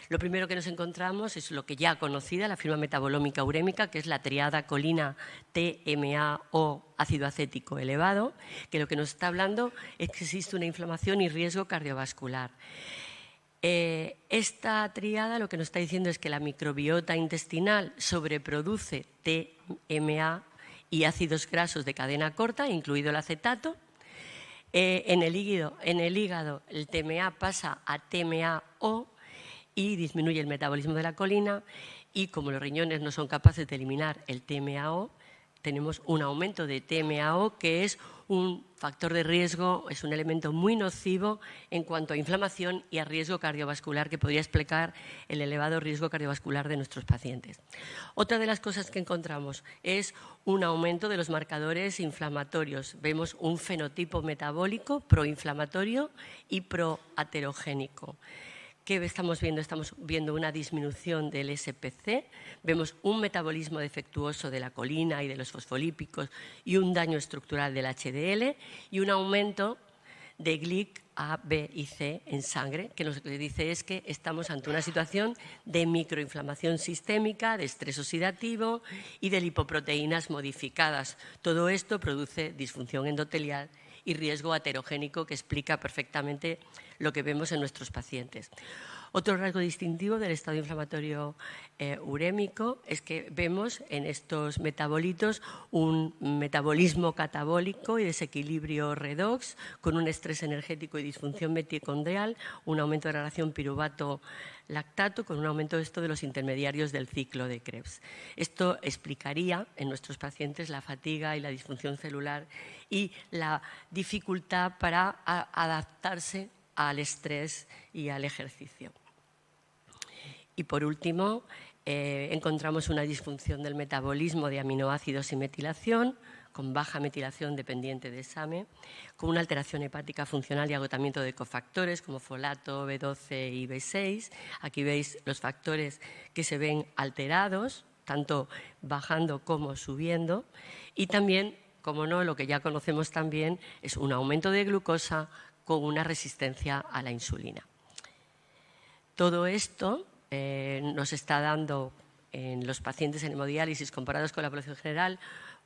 Lo primero que nos encontramos es lo que ya conocida, la firma metabolómica urémica, que es la triada colina TMAO ácido acético elevado, que lo que nos está hablando es que existe una inflamación y riesgo cardiovascular. Esta triada lo que nos está diciendo es que la microbiota intestinal sobreproduce TMA y ácidos grasos de cadena corta, incluido el acetato. En el hígado el TMA pasa a TMAO y disminuye el metabolismo de la colina y como los riñones no son capaces de eliminar el TMAO, tenemos un aumento de TMAO que es un factor de riesgo, es un elemento muy nocivo en cuanto a inflamación y a riesgo cardiovascular que podría explicar el elevado riesgo cardiovascular de nuestros pacientes. Otra de las cosas que encontramos es un aumento de los marcadores inflamatorios. Vemos un fenotipo metabólico proinflamatorio y proaterogénico. ¿Qué estamos viendo? Estamos viendo una disminución del SPC, vemos un metabolismo defectuoso de la colina y de los fosfolípicos y un daño estructural del HDL y un aumento de GLIC A, B y C en sangre, que lo que dice es que estamos ante una situación de microinflamación sistémica, de estrés oxidativo y de lipoproteínas modificadas. Todo esto produce disfunción endotelial y riesgo aterogénico que explica perfectamente lo que vemos en nuestros pacientes. Otro rasgo distintivo del estado inflamatorio urémico es que vemos en estos metabolitos un metabolismo catabólico y desequilibrio redox, con un estrés energético y disfunción mitocondrial, un aumento de la relación piruvato-lactato, con un aumento de los intermediarios del ciclo de Krebs. Esto explicaría en nuestros pacientes la fatiga y la disfunción celular y la dificultad para adaptarse al estrés y al ejercicio. Y por último, encontramos una disfunción del metabolismo de aminoácidos y metilación, con baja metilación dependiente de SAMe, con una alteración hepática funcional y agotamiento de cofactores como folato, B12 y B6. Aquí veis los factores que se ven alterados, tanto bajando como subiendo. Y también, como no, lo que ya conocemos también es un aumento de glucosa con una resistencia a la insulina. Todo esto nos está dando en los pacientes en hemodiálisis comparados con la población general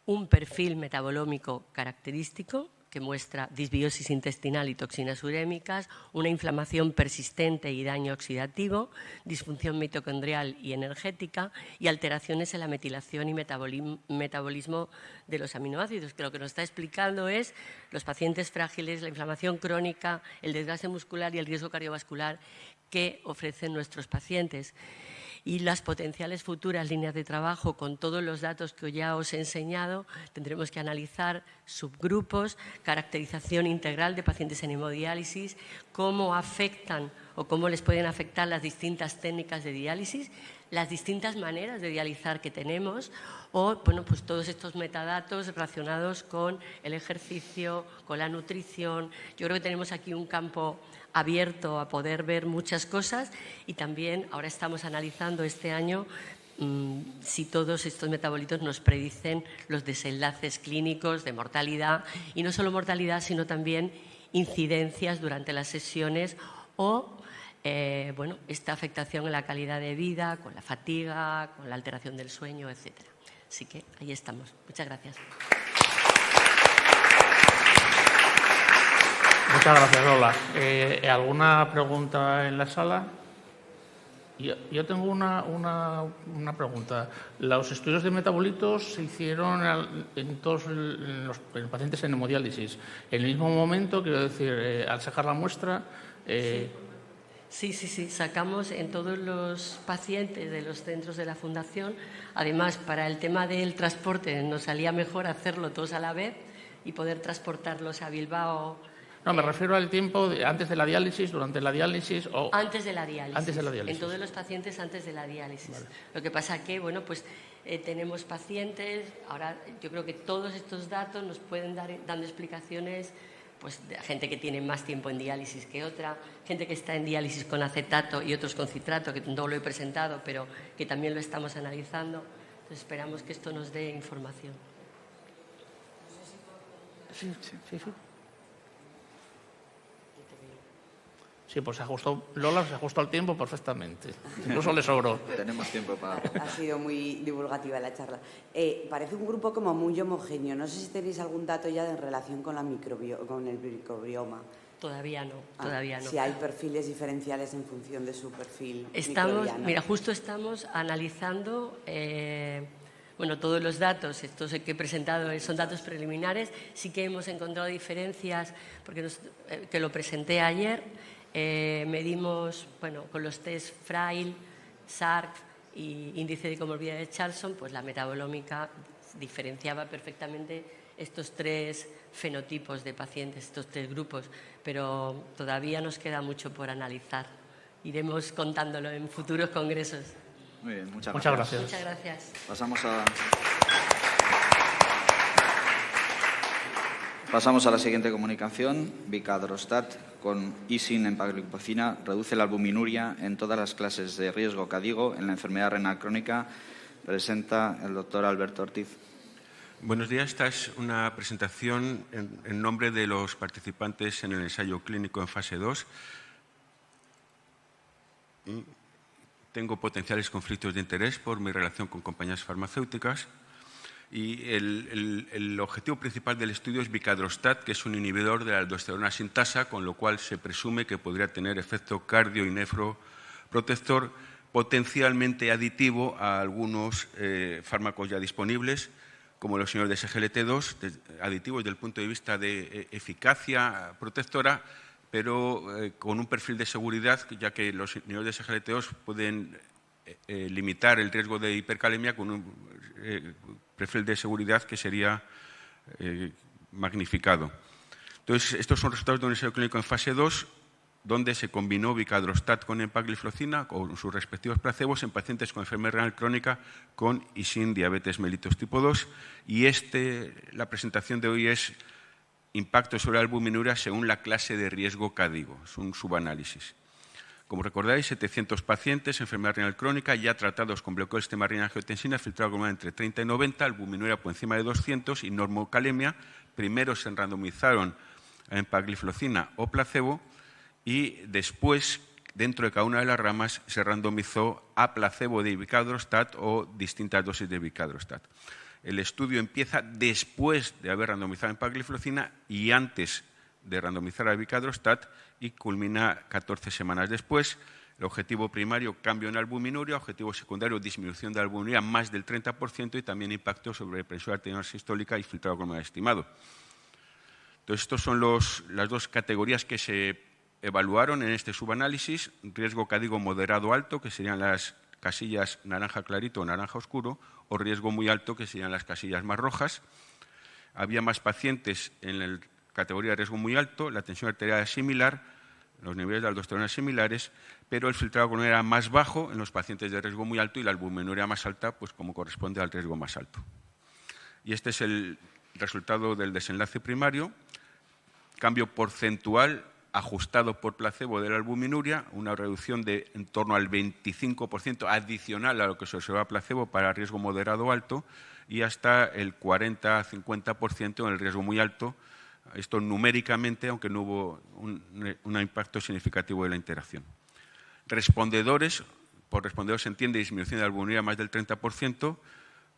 un perfil metabolómico característico que muestra disbiosis intestinal y toxinas urémicas, una inflamación persistente y daño oxidativo, disfunción mitocondrial y energética y alteraciones en la metilación y metabolismo de los aminoácidos, que lo que nos está explicando es los pacientes frágiles, la inflamación crónica, el desgaste muscular y el riesgo cardiovascular que ofrecen nuestros pacientes. Y las potenciales futuras líneas de trabajo, con todos los datos que ya os he enseñado, tendremos que analizar subgrupos, caracterización integral de pacientes en hemodiálisis, cómo afectan o cómo les pueden afectar las distintas técnicas de diálisis, las distintas maneras de dializar que tenemos o bueno, pues todos estos metadatos relacionados con el ejercicio, con la nutrición. Yo creo que tenemos aquí un campo abierto a poder ver muchas cosas y también ahora estamos analizando este año si todos estos metabolitos nos predicen los desenlaces clínicos de mortalidad y no solo mortalidad sino también incidencias durante las sesiones o bueno, esta afectación en la calidad de vida, con la fatiga, con la alteración del sueño, etc. Así que ahí estamos. Muchas gracias. Muchas gracias, Lola. ¿Alguna pregunta en la sala? Yo tengo una pregunta. Los estudios de metabolitos se hicieron en todos los pacientes en hemodiálisis. En el mismo momento, quiero decir, al sacar la muestra... Sí, sacamos en todos los pacientes de los centros de la Fundación. Además, para el tema del transporte nos salía mejor hacerlo todos a la vez y poder transportarlos a Bilbao. No, me refiero al tiempo antes de la diálisis, durante la diálisis o... Antes de la diálisis. Antes de la diálisis. En todos los pacientes antes de la diálisis. Vale. Lo que pasa que, bueno, pues tenemos pacientes, ahora yo creo que todos estos datos nos pueden dar dando explicaciones pues de gente que tiene más tiempo en diálisis que otra, gente que está en diálisis con acetato y otros con citrato, que no lo he presentado, pero que también lo estamos analizando. Entonces esperamos que esto nos dé información. Sí. Sí, pues Lola se ajustó al tiempo perfectamente. Incluso le sobró. Tenemos tiempo para... Ha sido muy divulgativa la charla. Parece un grupo como muy homogéneo. No sé si tenéis algún dato ya en relación con el microbioma. Todavía no. Si hay perfiles diferenciales en función de su perfil microbiano. Mira, justo estamos analizando... bueno, todos los datos, estos que he presentado son datos preliminares. Sí que hemos encontrado diferencias, porque que lo presenté ayer. Medimos, bueno, con los test Frail, SARC y índice de comorbilidad de Charlson, pues la metabolómica diferenciaba perfectamente estos tres fenotipos de pacientes, estos tres grupos, pero todavía nos queda mucho por analizar. Iremos contándolo en futuros congresos. Muy bien, muchas gracias. Muchas gracias. Pasamos a la siguiente comunicación. Vicadrostat con ISIN en paglipocina reduce la albuminuria en todas las clases de riesgo CADIGO en la enfermedad renal crónica. Presenta el doctor Alberto Ortiz. Buenos días. Esta es una presentación en nombre de los participantes en el ensayo clínico en fase 2. Tengo potenciales conflictos de interés por mi relación con compañías farmacéuticas. Y el objetivo principal del estudio es Vicadrostat, que es un inhibidor de la aldosterona sintasa, con lo cual se presume que podría tener efecto cardio y protector potencialmente aditivo a algunos fármacos ya disponibles, como los inhibidores de SGLT2, aditivos desde el punto de vista de eficacia protectora, pero con un perfil de seguridad, ya que los inhibidores de SGLT2 pueden limitar el riesgo de hipercalemia con un perfil de seguridad que sería magnificado. Entonces, estos son resultados de un ensayo clínico en fase 2, donde se combinó vicadrostat con empagliflozina, con sus respectivos placebos, en pacientes con enfermedad renal crónica con y sin diabetes mellitus tipo 2. Y la presentación de hoy es impacto sobre la albuminuria según la clase de riesgo CADIGO. Es un subanálisis. Como recordáis, 700 pacientes, enfermedad renal crónica, ya tratados con bloqueo del sistema renina-angiotensina, filtrado glomerular entre 30 y 90, albuminuria por encima de 200 y normocalemia. Primero se randomizaron a empagliflozina o placebo, y después, dentro de cada una de las ramas, se randomizó a placebo de vicadrostat o distintas dosis de vicadrostat. El estudio empieza después de haber randomizado empagliflozina y antes de randomizar a vicadrostat y culmina 14 semanas después. El objetivo primario, cambio en albuminuria; objetivo secundario, disminución de albuminuria más del 30% y también impacto sobre presión arterial sistólica y filtrado glomerular estimado. Entonces, estas son las dos categorías que se evaluaron en este subanálisis: riesgo CADIGO moderado alto, que serían las casillas naranja clarito o naranja oscuro, o riesgo muy alto, que serían las casillas más rojas. Había más pacientes en la categoría de riesgo muy alto, la tensión arterial era similar, los niveles de aldosterona similares, pero el filtrado glomerular era más bajo en los pacientes de riesgo muy alto y la albuminuria más alta, pues como corresponde al riesgo más alto. Y este es el resultado del desenlace primario: cambio porcentual ajustado por placebo de la albuminuria, una reducción de en torno al 25% adicional a lo que se observa placebo para riesgo moderado alto, y hasta el 40-50% en el riesgo muy alto. Esto numéricamente, aunque no hubo un impacto significativo de la interacción. Respondedores, por respondedores se entiende disminución de la albuminuria más del 30%,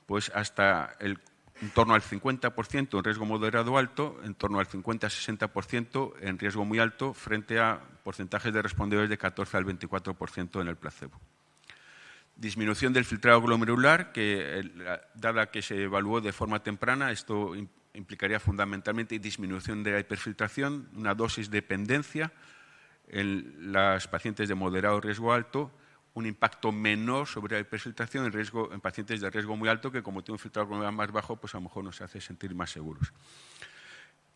pues hasta en torno al 50% en riesgo moderado alto, en torno al 50-60% en riesgo muy alto, frente a porcentajes de respondedores de 14 al 24% en el placebo. Disminución del filtrado glomerular, que dada que se evaluó de forma temprana, esto implicaría fundamentalmente disminución de la hiperfiltración, una dosis dependencia en las pacientes de moderado riesgo alto, un impacto menor sobre la hiperfiltración en pacientes de riesgo muy alto, que como tiene un filtrado glomerular más bajo, pues a lo mejor nos hace sentir más seguros.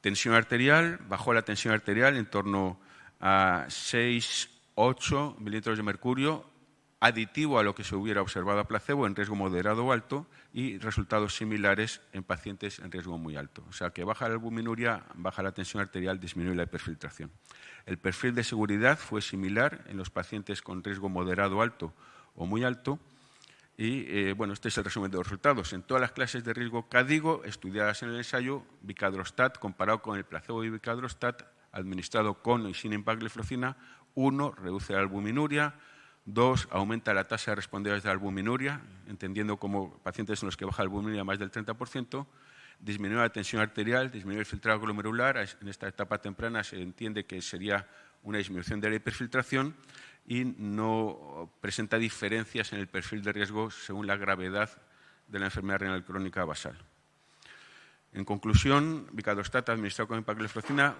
Tensión arterial, bajó la tensión arterial en torno a 6-8 milímetros de mercurio, aditivo a lo que se hubiera observado a placebo en riesgo moderado o alto, y resultados similares en pacientes en riesgo muy alto. O sea que baja la albuminuria, baja la tensión arterial, disminuye la hiperfiltración. El perfil de seguridad fue similar en los pacientes con riesgo moderado alto o muy alto. Y bueno, este es el resumen de los resultados. En todas las clases de riesgo CADIGO estudiadas en el ensayo, vicadrostat comparado con el placebo de vicadrostat administrado con y sin empagliflozina: 1, reduce la albuminuria; 2, aumenta la tasa de respondedores de albuminuria, entendiendo como pacientes en los que baja la albuminuria más del 30%, disminuye la tensión arterial, disminuye el filtrado glomerular. En esta etapa temprana se entiende que sería una disminución de la hiperfiltración, y no presenta diferencias en el perfil de riesgo según la gravedad de la enfermedad renal crónica basal. En conclusión, vicadrostat administrado con empagliflozina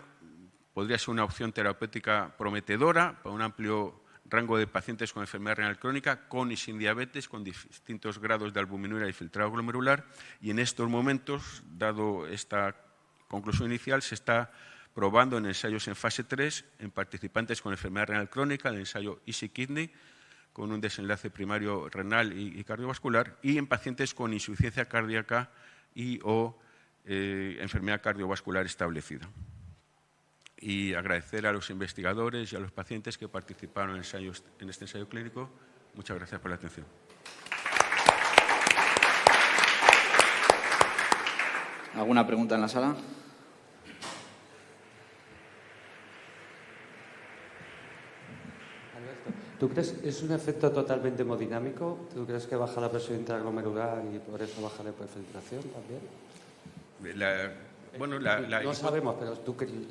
podría ser una opción terapéutica prometedora para un amplio rango de pacientes con enfermedad renal crónica, con y sin diabetes, con distintos grados de albuminuria y filtrado glomerular, y en estos momentos, dado esta conclusión inicial, se está probando en ensayos en fase 3 en participantes con enfermedad renal crónica, el ensayo Easy Kidney, con un desenlace primario renal y cardiovascular, y en pacientes con insuficiencia cardíaca o enfermedad cardiovascular establecida. Y agradecer a los investigadores y a los pacientes que participaron en este ensayo clínico. Muchas gracias por la atención. ¿Alguna pregunta en la sala? ¿Tú crees que es un efecto totalmente hemodinámico? ¿Tú crees que baja la presión intraglomerular y por eso baja la hiperfiltración también? No sabemos, pero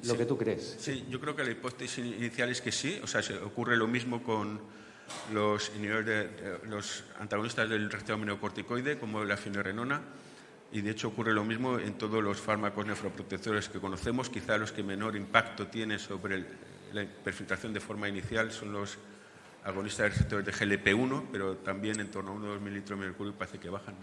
lo que tú crees. Sí, yo creo que la hipótesis inicial es que sí. O sea, ocurre lo mismo con los antagonistas del receptor aminoglucocorticoide, como la finerenona, y de hecho ocurre lo mismo en todos los fármacos nefroprotectores que conocemos. Quizá los que menor impacto tienen sobre la hiperfiltración de forma inicial son los agonistas de receptores de GLP-1, pero también en torno a 1 o 2 mililitros de mercurio parece que bajan.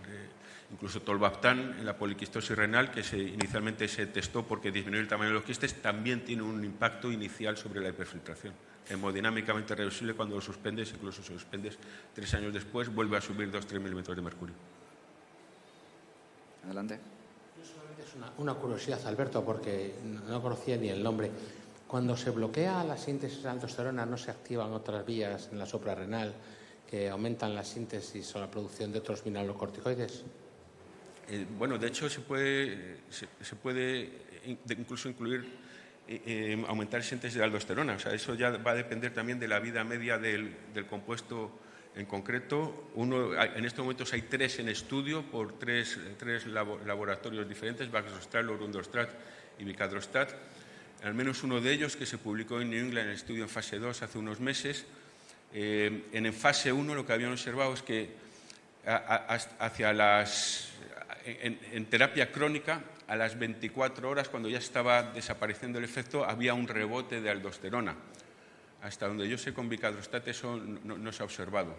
Incluso tolvaptan en la poliquistosis renal, que inicialmente se testó porque disminuye el tamaño de los quistes, también tiene un impacto inicial sobre la hiperfiltración. Hemodinámicamente reversible cuando lo suspendes, incluso si lo suspendes 3 años después, vuelve a subir 2-3 milímetros de mercurio. Adelante. Solamente es una curiosidad, Alberto, porque no conocía ni el nombre. Cuando se bloquea la síntesis de aldosterona, ¿no se activan otras vías en la suprarrenal que aumentan la síntesis o la producción de otros mineralocorticoides? Bueno, de hecho se puede incluso incluir aumentar la síntesis de aldosterona. O sea, eso ya va a depender también de la vida media del compuesto en concreto. En estos momentos hay 3 en estudio por tres laboratorios diferentes, Baxdrostat, Lorundrostat y Vicadrostat. Al menos uno de ellos, que se publicó en New England en el estudio en fase 2 hace unos meses. En fase 1 lo que habían observado es que en terapia crónica, a las 24 horas, cuando ya estaba desapareciendo el efecto, había un rebote de aldosterona. Hasta donde yo sé, con Vicadrostat eso no se ha observado.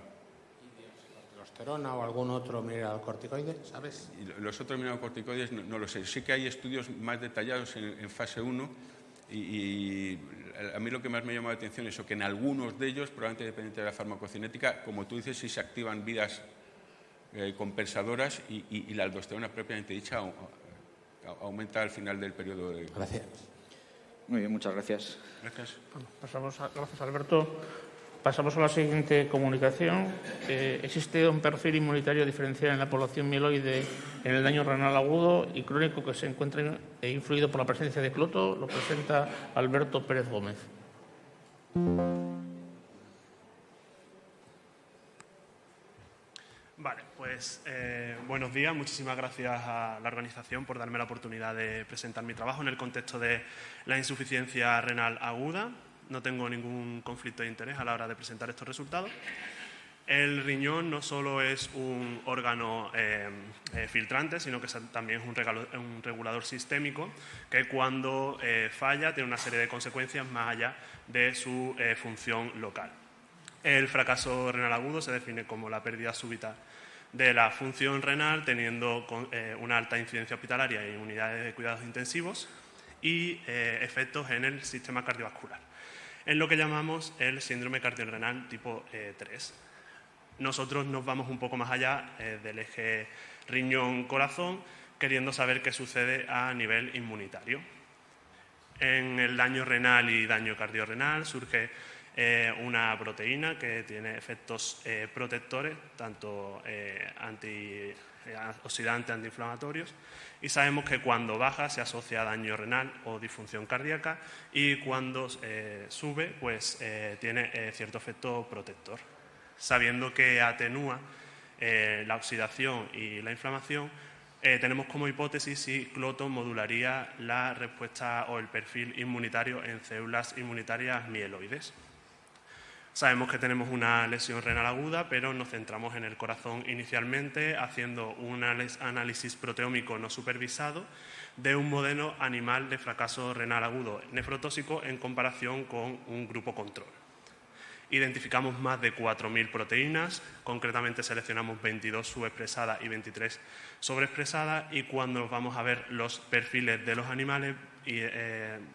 ¿Y de aldosterona o algún otro mineralocorticoide, sabes? Y los otros mineralocorticoides no lo sé. Sí que hay estudios más detallados en fase 1 y a mí lo que más me llama la atención es que en algunos de ellos, probablemente dependiente de la farmacocinética, como tú dices, sí se activan vías compensadoras y la aldosterona propiamente dicha aumenta al final del periodo de... Gracias. Muy bien, muchas gracias. Gracias. Bueno, gracias, Alberto. Pasamos a la siguiente comunicación. Existe un perfil inmunitario diferencial en la población mieloide en el daño renal agudo y crónico que se encuentra influido por la presencia de cloto. Lo presenta Alberto Pérez Gómez. Vale, pues buenos días. Muchísimas gracias a la organización por darme la oportunidad de presentar mi trabajo en el contexto de la insuficiencia renal aguda. No tengo ningún conflicto de interés a la hora de presentar estos resultados. El riñón no solo es un órgano filtrante, sino que también es un regulador sistémico que cuando falla tiene una serie de consecuencias más allá de su función local. El fracaso renal agudo se define como la pérdida súbita de la función renal, teniendo una alta incidencia hospitalaria en unidades de cuidados intensivos y efectos en el sistema cardiovascular, en lo que llamamos el síndrome cardiorenal tipo 3. Nosotros nos vamos un poco más allá del eje riñón-corazón, queriendo saber qué sucede a nivel inmunitario. En el daño renal y daño cardiorrenal surge una proteína que tiene efectos protectores, tanto antioxidantes, antiinflamatorios, y sabemos que cuando baja se asocia a daño renal o disfunción cardíaca y cuando sube pues tiene cierto efecto protector. Sabiendo que atenúa la oxidación y la inflamación, tenemos como hipótesis si cloto modularía la respuesta o el perfil inmunitario en células inmunitarias mieloides. Sabemos que tenemos una lesión renal aguda, pero nos centramos en el corazón inicialmente, haciendo un análisis proteómico no supervisado de un modelo animal de fracaso renal agudo nefrotóxico en comparación con un grupo control. Identificamos más de 4.000 proteínas, concretamente seleccionamos 22 subexpresadas y 23 sobreexpresadas, y cuando vamos a ver los perfiles de los animales y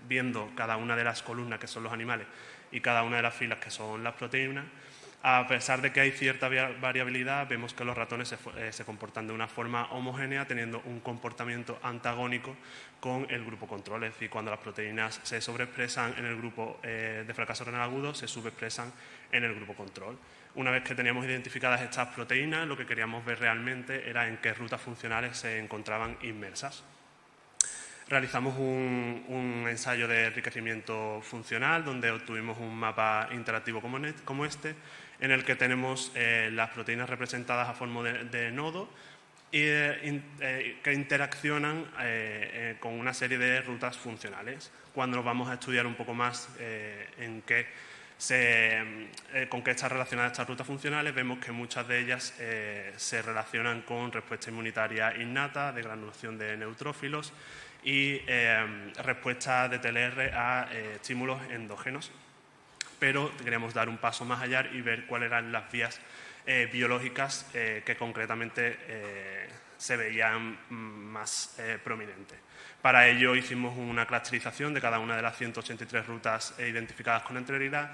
viendo cada una de las columnas que son los animales y cada una de las filas que son las proteínas, a pesar de que hay cierta variabilidad, vemos que los ratones se comportan de una forma homogénea, teniendo un comportamiento antagónico con el grupo control. Es decir, cuando las proteínas se sobreexpresan en el grupo de fracaso renal agudo, se subexpresan en el grupo control. Una vez que teníamos identificadas estas proteínas, lo que queríamos ver realmente era en qué rutas funcionales se encontraban inmersas. Realizamos un ensayo de enriquecimiento funcional donde obtuvimos un mapa interactivo como este, en el que tenemos las proteínas representadas a forma de nodo y que interaccionan con una serie de rutas funcionales. Cuando nos vamos a estudiar un poco más en qué ¿Con qué están relacionadas estas rutas funcionales? Vemos que muchas de ellas se relacionan con respuesta inmunitaria innata, de granulación de neutrófilos y respuesta de TLR a estímulos endógenos. Pero queremos dar un paso más allá y ver cuáles eran las vías biológicas que concretamente se veían más prominentes. Para ello hicimos una clusterización de cada una de las 183 rutas identificadas con anterioridad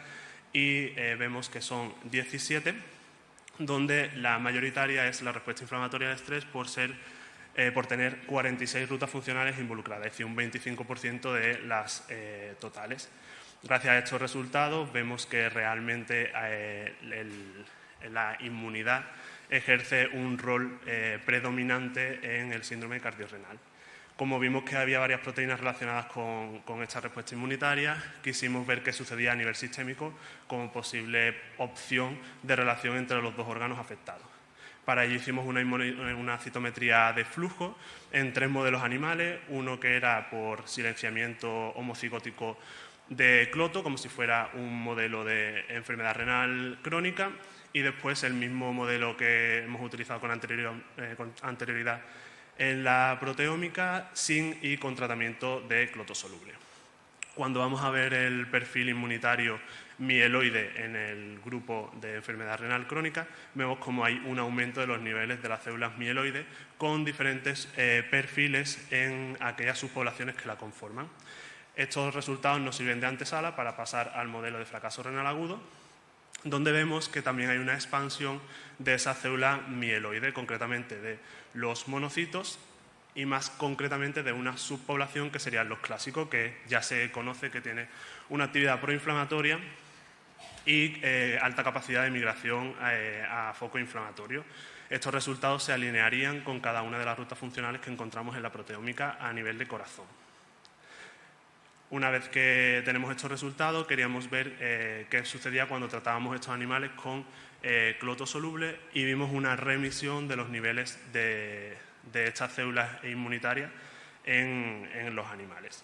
y vemos que son 17, donde la mayoritaria es la respuesta inflamatoria al estrés por tener 46 rutas funcionales involucradas, es decir, un 25% de las totales. Gracias a estos resultados vemos que realmente la inmunidad ejerce un rol predominante en el síndrome cardiorrenal. Como vimos que había varias proteínas relacionadas con esta respuesta inmunitaria, quisimos ver qué sucedía a nivel sistémico como posible opción de relación entre los dos órganos afectados. Para ello hicimos una citometría de flujo en 3 modelos animales, uno que era por silenciamiento homocigótico de cloto, como si fuera un modelo de enfermedad renal crónica, y después el mismo modelo que hemos utilizado con anterioridad en la proteómica sin y con tratamiento de cloto soluble. Cuando vamos a ver el perfil inmunitario mieloide en el grupo de enfermedad renal crónica, vemos como hay un aumento de los niveles de las células mieloides con diferentes perfiles en aquellas subpoblaciones que la conforman. Estos resultados nos sirven de antesala para pasar al modelo de fracaso renal agudo, donde vemos que también hay una expansión de esa célula mieloide, concretamente de los monocitos y más concretamente de una subpoblación que serían los clásicos, que ya se conoce que tiene una actividad proinflamatoria y alta capacidad de migración a foco inflamatorio. Estos resultados se alinearían con cada una de las rutas funcionales que encontramos en la proteómica a nivel de corazón. Una vez que tenemos estos resultados, queríamos ver qué sucedía cuando tratábamos estos animales con cloto soluble y vimos una remisión de los niveles de estas células inmunitarias en los animales.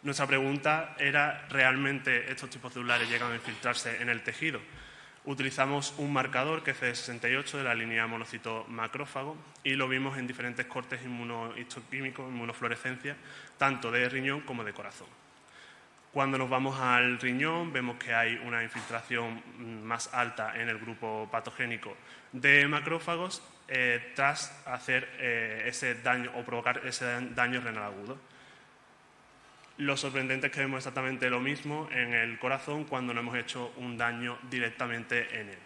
Nuestra pregunta era, ¿realmente estos tipos celulares llegan a infiltrarse en el tejido? Utilizamos un marcador que es CD68 de la línea monocito macrófago y lo vimos en diferentes cortes inmunohistoquímicos, inmunofluorescencia, tanto de riñón como de corazón. Cuando nos vamos al riñón vemos que hay una infiltración más alta en el grupo patogénico de macrófagos tras hacer ese daño o provocar ese daño renal agudo. Lo sorprendente es que vemos exactamente lo mismo en el corazón cuando no hemos hecho un daño directamente en él.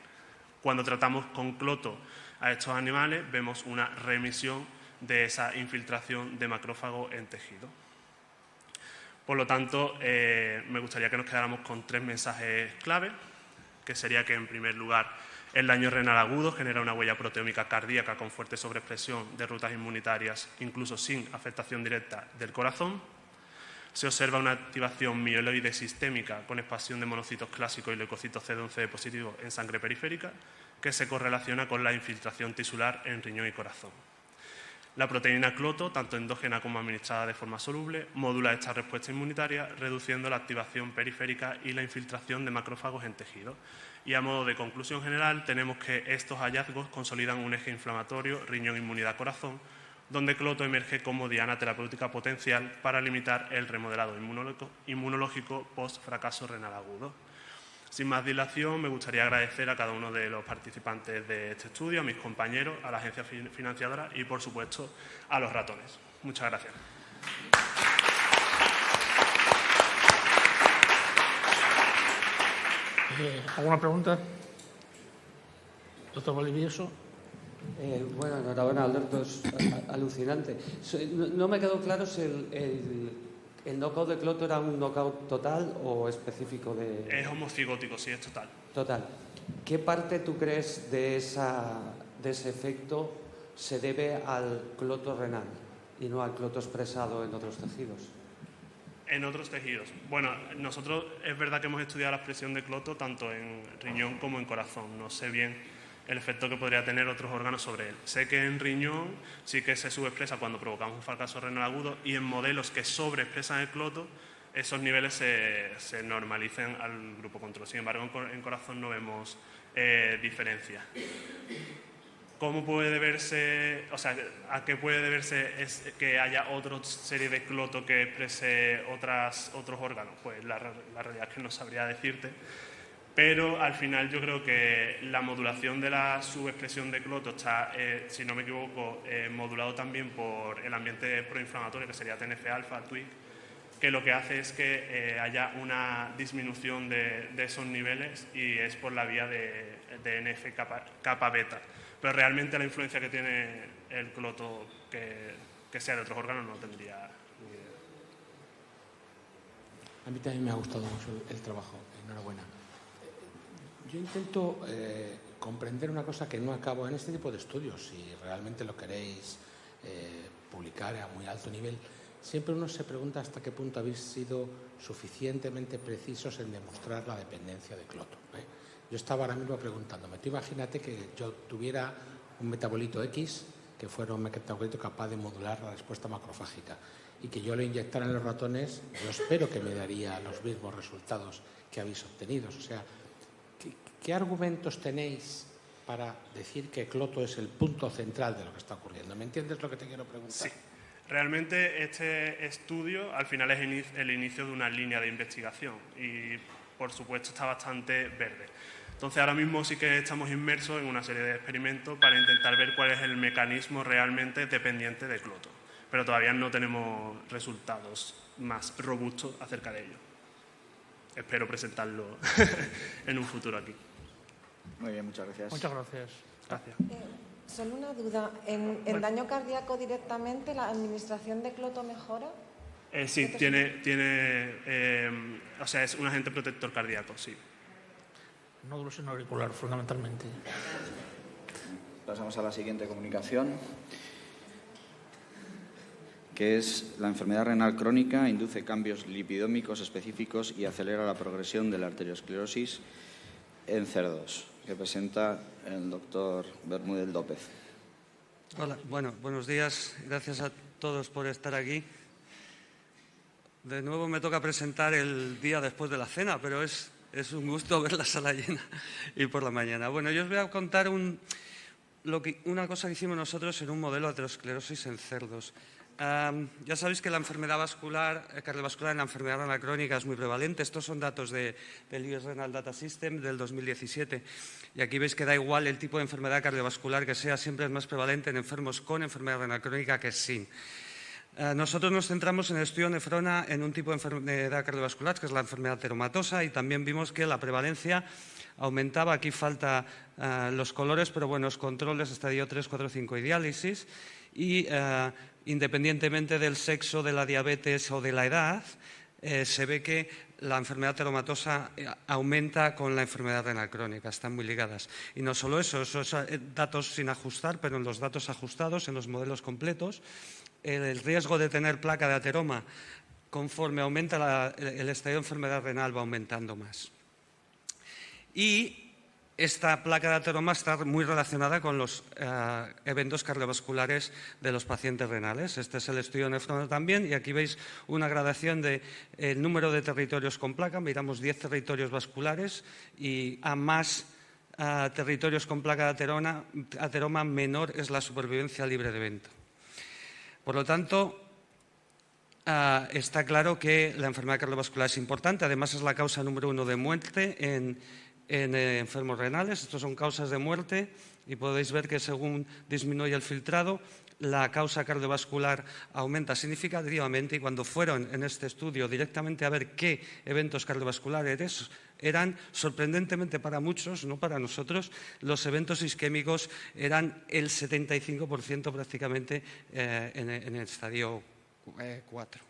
Cuando tratamos con cloto a estos animales vemos una remisión de esa infiltración de macrófago en tejido. Por lo tanto, me gustaría que nos quedáramos con 3 mensajes clave, que sería que en primer lugar el daño renal agudo genera una huella proteómica cardíaca con fuerte sobreexpresión de rutas inmunitarias, incluso sin afectación directa del corazón. Se observa una activación mieloide sistémica con expansión de monocitos clásicos y leucocitos CD11 positivos en sangre periférica, que se correlaciona con la infiltración tisular en riñón y corazón. La proteína cloto, tanto endógena como administrada de forma soluble, modula esta respuesta inmunitaria, reduciendo la activación periférica y la infiltración de macrófagos en tejido. Y a modo de conclusión general, tenemos que estos hallazgos consolidan un eje inflamatorio riñón-inmunidad-corazón, donde cloto emerge como diana terapéutica potencial para limitar el remodelado inmunológico post-fracaso renal agudo. Sin más dilación, me gustaría agradecer a cada uno de los participantes de este estudio, a mis compañeros, a la agencia financiadora y, por supuesto, a los ratones. Muchas gracias. ¿Alguna pregunta? Doctor Bolivieso. Bueno, enhorabuena, Alberto, es alucinante. No me quedó claro si el knockout de cloto era un knockout total o específico de... Es homocigótico, sí, es total. Total. ¿Qué parte tú crees de ese efecto se debe al cloto renal y no al cloto expresado en otros tejidos? En otros tejidos. Bueno, nosotros es verdad que hemos estudiado la expresión de cloto tanto en riñón como en corazón. No sé bien el efecto que podría tener otros órganos sobre él. Sé que en riñón sí que se subexpresa cuando provocamos un fracaso renal agudo y en modelos que sobreexpresan el cloto esos niveles se normalicen al grupo control. Sin embargo, en corazón no vemos diferencia. ¿Cómo puede verse, o sea, a qué puede deberse que haya otra serie de cloto que exprese otros órganos? Pues la realidad es que no sabría decirte, pero al final yo creo que la modulación de la subexpresión de cloto está, si no me equivoco, modulado también por el ambiente proinflamatorio, que sería TNF-alfa, TWIC, que lo que hace es que haya una disminución de esos niveles y es por la vía de NF-kappa beta. Pero realmente la influencia que tiene el cloto que sea de otros órganos no tendría ni idea. A mí también me ha gustado mucho el trabajo, enhorabuena. Yo intento comprender una cosa que no acabo en este tipo de estudios, si realmente lo queréis publicar a muy alto nivel. Siempre uno se pregunta hasta qué punto habéis sido suficientemente precisos en demostrar la dependencia de cloto. Yo estaba ahora mismo preguntándome, tú imagínate que yo tuviera un metabolito X, que fuera un metabolito capaz de modular la respuesta macrofágica, y que yo lo inyectara en los ratones, yo espero que me daría los mismos resultados que habéis obtenido. O sea, ¿qué argumentos tenéis para decir que cloto es el punto central de lo que está ocurriendo? ¿Me entiendes lo que te quiero preguntar? Sí. Realmente este estudio al final es el inicio de una línea de investigación y, por supuesto, está bastante verde. Entonces, ahora mismo sí que estamos inmersos en una serie de experimentos para intentar ver cuál es el mecanismo realmente dependiente de cloto. Pero todavía no tenemos resultados más robustos acerca de ello. Espero presentarlo en un futuro aquí. Muy bien, muchas gracias. Muchas gracias. Gracias. Solo una duda. ¿En daño cardíaco directamente la administración de cloto mejora? Sí, o sea, es un agente protector cardíaco, sí. Nódulo sinoauricular, fundamentalmente. Pasamos a la siguiente comunicación, que es: la enfermedad renal crónica induce cambios lipidómicos específicos y acelera la progresión de la arteriosclerosis en cerdos, que presenta el doctor Bermúdez López. Hola, bueno, buenos días. Gracias a todos por estar aquí. De nuevo me toca presentar el día después de la cena, pero es un gusto ver la sala llena y por la mañana. Bueno, yo os voy a contar una cosa que hicimos nosotros en un modelo de aterosclerosis en cerdos. Ya sabéis que la enfermedad cardiovascular en la enfermedad renal crónica es muy prevalente. Estos son datos del US Renal Data System del 2017. Y aquí veis que da igual el tipo de enfermedad cardiovascular que sea, siempre es más prevalente en enfermos con enfermedad renal crónica que sin. Nosotros nos centramos en el estudio nefrona en un tipo de enfermedad cardiovascular, que es la enfermedad ateromatosa, y también vimos que la prevalencia aumentaba. Aquí falta los colores, pero buenos controles, estadio 3, 4, 5 y diálisis. Y independientemente del sexo, de la diabetes o de la edad, se ve que la enfermedad ateromatosa aumenta con la enfermedad renal crónica, están muy ligadas. Y no solo eso, esos datos sin ajustar, pero en los datos ajustados, en los modelos completos, el riesgo de tener placa de ateroma, conforme aumenta el estadio de enfermedad renal, va aumentando más. Y esta placa de ateroma está muy relacionada con los eventos cardiovasculares de los pacientes renales. Este es el estudio nefrona también, y aquí veis una gradación del número de territorios con placa. Miramos 10 territorios vasculares y a más territorios con placa de ateroma, menor es la supervivencia libre de evento. Por lo tanto, está claro que la enfermedad cardiovascular es importante. Además, es la causa número 1 de muerte en enfermos renales. Estos son causas de muerte y podéis ver que según disminuye el filtrado, la causa cardiovascular aumenta significativamente, y cuando fueron en este estudio directamente a ver qué eventos cardiovasculares eran, sorprendentemente para muchos, no para nosotros, los eventos isquémicos eran el 75% prácticamente en el estadio 4.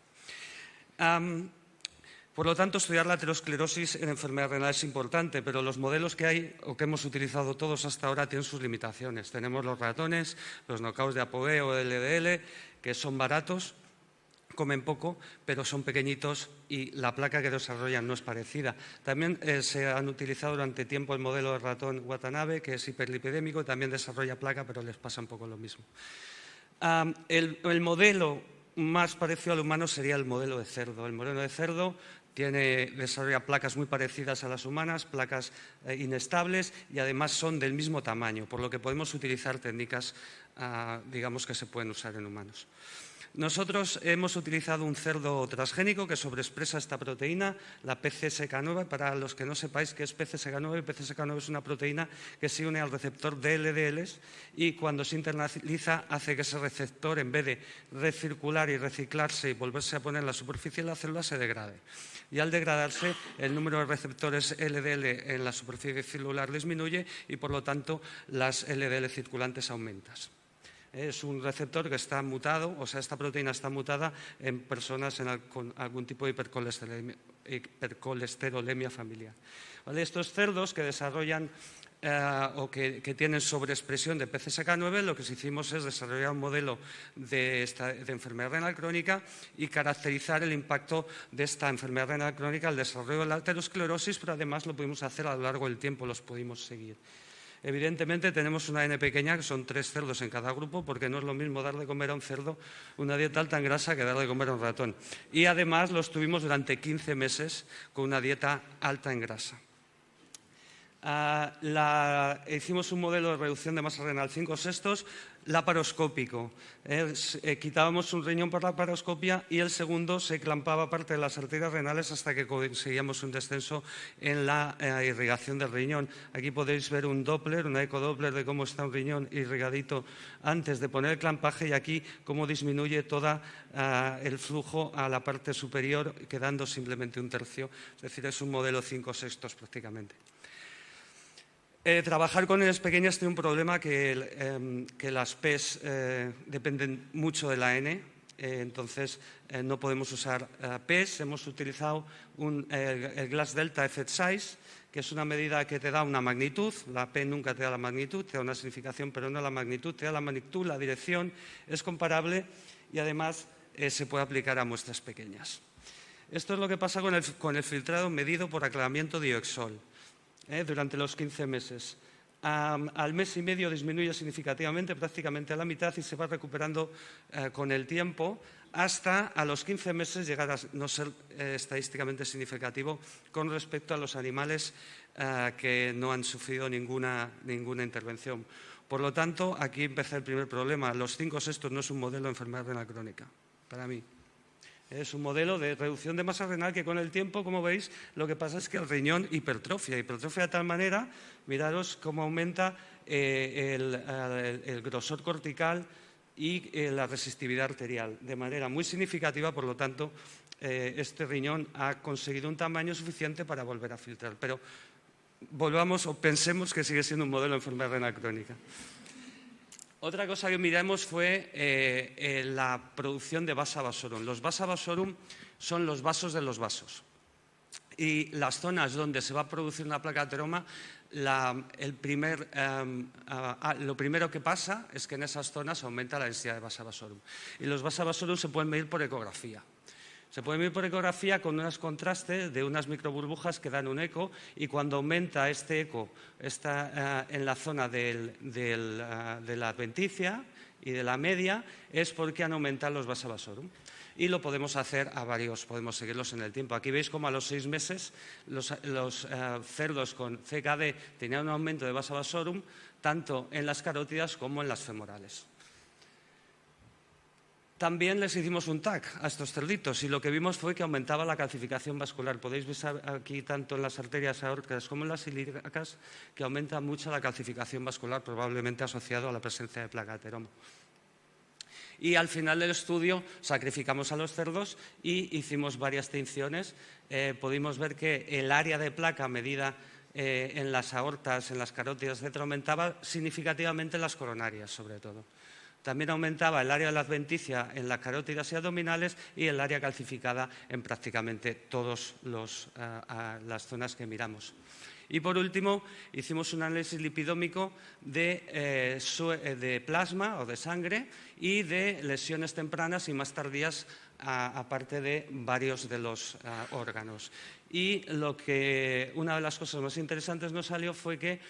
Por lo tanto, estudiar la aterosclerosis en enfermedad renal es importante, pero los modelos que hay o que hemos utilizado todos hasta ahora tienen sus limitaciones. Tenemos los ratones, los knockouts de ApoE o LDL, que son baratos, comen poco, pero son pequeñitos y la placa que desarrollan no es parecida. También se han utilizado durante tiempo el modelo de ratón Watanabe, que es hiperlipidémico y también desarrolla placa, pero les pasa un poco lo mismo. El modelo más parecido al humano sería el modelo de cerdo. El modelo de cerdo desarrolla placas muy parecidas a las humanas, placas inestables y además son del mismo tamaño, por lo que podemos utilizar técnicas, digamos, que se pueden usar en humanos. Nosotros hemos utilizado un cerdo transgénico que sobreexpresa esta proteína, la PCSK9. Para los que no sepáis qué es PCSK9, PCSK9 es una proteína que se une al receptor de LDLs y cuando se internaliza hace que ese receptor, en vez de recircular y reciclarse y volverse a poner en la superficie de la célula, se degrade. Y al degradarse, el número de receptores LDL en la superficie celular disminuye y, por lo tanto, las LDL circulantes aumentan. Es un receptor que está mutado, o sea, esta proteína está mutada en personas con algún tipo de hipercolesterolemia familiar. ¿Vale? Estos cerdos que desarrollan o que tienen sobreexpresión de PCSK9, lo que hicimos es desarrollar un modelo de enfermedad renal crónica y caracterizar el impacto de esta enfermedad renal crónica al desarrollo de la aterosclerosis, pero además lo pudimos hacer a lo largo del tiempo, los pudimos seguir. Evidentemente tenemos una N pequeña, que son 3 cerdos en cada grupo, porque no es lo mismo dar de comer a un cerdo una dieta alta en grasa que dar de comer a un ratón. Y además los tuvimos durante 15 meses con una dieta alta en grasa. Hicimos un modelo de reducción de masa renal 5/6 laparoscópico. Quitábamos un riñón por la laparoscopia y el segundo se clampaba parte de las arterias renales hasta que conseguíamos un descenso en la irrigación del riñón. Aquí podéis ver un Doppler, una ecodoppler de cómo está un riñón irrigadito antes de poner el clampaje y aquí cómo disminuye todo el flujo a la parte superior, quedando simplemente un tercio. Es decir, es un modelo 5/6 prácticamente. Trabajar con Ns pequeñas tiene un problema que las Ps dependen mucho de la N, entonces no podemos usar Ps. Hemos utilizado el Glass Delta Effect Size, que es una medida que te da una magnitud. La P nunca te da la magnitud, te da una significación, pero no la magnitud, te da la magnitud, la dirección, es comparable y además se puede aplicar a muestras pequeñas. Esto es lo que pasa con el filtrado medido por aclaramiento de Ioxol. Durante los 15 meses. Al mes y medio disminuye significativamente, prácticamente a la mitad, y se va recuperando con el tiempo hasta a los 15 meses llegar a no ser estadísticamente significativo con respecto a los animales que no han sufrido ninguna intervención. Por lo tanto, aquí empieza el primer problema. Los 5/6 no es un modelo de enfermedad renal crónica, para mí. Es un modelo de reducción de masa renal que con el tiempo, como veis, lo que pasa es que el riñón hipertrofia de tal manera, miraros cómo aumenta el grosor cortical y la resistividad arterial de manera muy significativa. Por lo tanto, este riñón ha conseguido un tamaño suficiente para volver a filtrar. Pero volvamos o pensemos que sigue siendo un modelo de enfermedad renal crónica. Otra cosa que miramos fue la producción de vasa vasorum. Los vasa vasorum son los vasos de los vasos. Y las zonas donde se va a producir una placa de ateroma, lo primero que pasa es que en esas zonas aumenta la densidad de vasa vasorum. Y los vasa vasorum se pueden medir por ecografía. Se puede medir por ecografía con unos contrastes de unas microburbujas que dan un eco y cuando aumenta este eco está en la zona de la adventicia y de la media es porque han aumentado los vasa vasorum. Y lo podemos hacer a varios, podemos seguirlos en el tiempo. Aquí veis cómo a los 6 meses los cerdos con CKD tenían un aumento de vasa vasorum tanto en las carótidas como en las femorales. También les hicimos un TAC a estos cerditos y lo que vimos fue que aumentaba la calcificación vascular. Podéis ver aquí tanto en las arterias aórticas como en las ilíacas que aumenta mucho la calcificación vascular, probablemente asociado a la presencia de placa de ateroma. Y al final del estudio sacrificamos a los cerdos y hicimos varias tinciones. Pudimos ver que el área de placa medida en las aortas, en las carótidas, etc., aumentaba significativamente en las coronarias, sobre todo. También aumentaba el área de la adventicia en las carótidas y abdominales y el área calcificada en prácticamente todas las zonas que miramos. Y por último, hicimos un análisis lipidómico de plasma o de sangre y de lesiones tempranas y más tardías, aparte de varios de los órganos. Y una de las cosas más interesantes nos salió fue que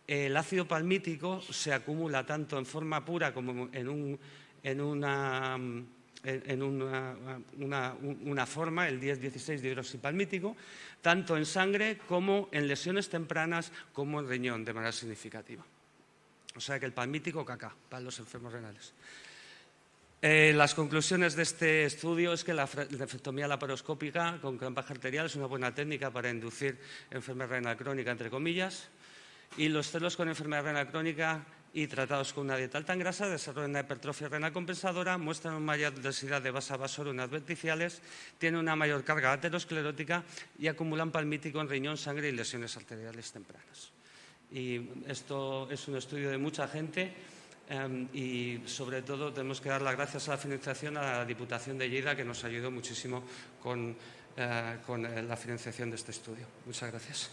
el ácido palmítico se acumula tanto en forma pura como en en una forma, el 10-16 de hidroxipalmítico, tanto en sangre como en lesiones tempranas como en riñón, de manera significativa. O sea que el palmítico caca para los enfermos renales. Las conclusiones de este estudio es que la nefrectomía laparoscópica con clampaje arterial es una buena técnica para inducir enfermedad renal crónica, entre comillas, y los cerdos con enfermedad renal crónica y tratados con una dieta alta en grasa desarrollan una hipertrofia renal compensadora, muestran una mayor densidad de vasovasorinas adventiciales, tienen una mayor carga aterosclerótica y acumulan palmítico en riñón, sangre y lesiones arteriales tempranas. Y esto es un estudio de mucha gente y, sobre todo, tenemos que dar las gracias a la financiación a la Diputación de Lleida, que nos ayudó muchísimo con la financiación de este estudio. Muchas gracias.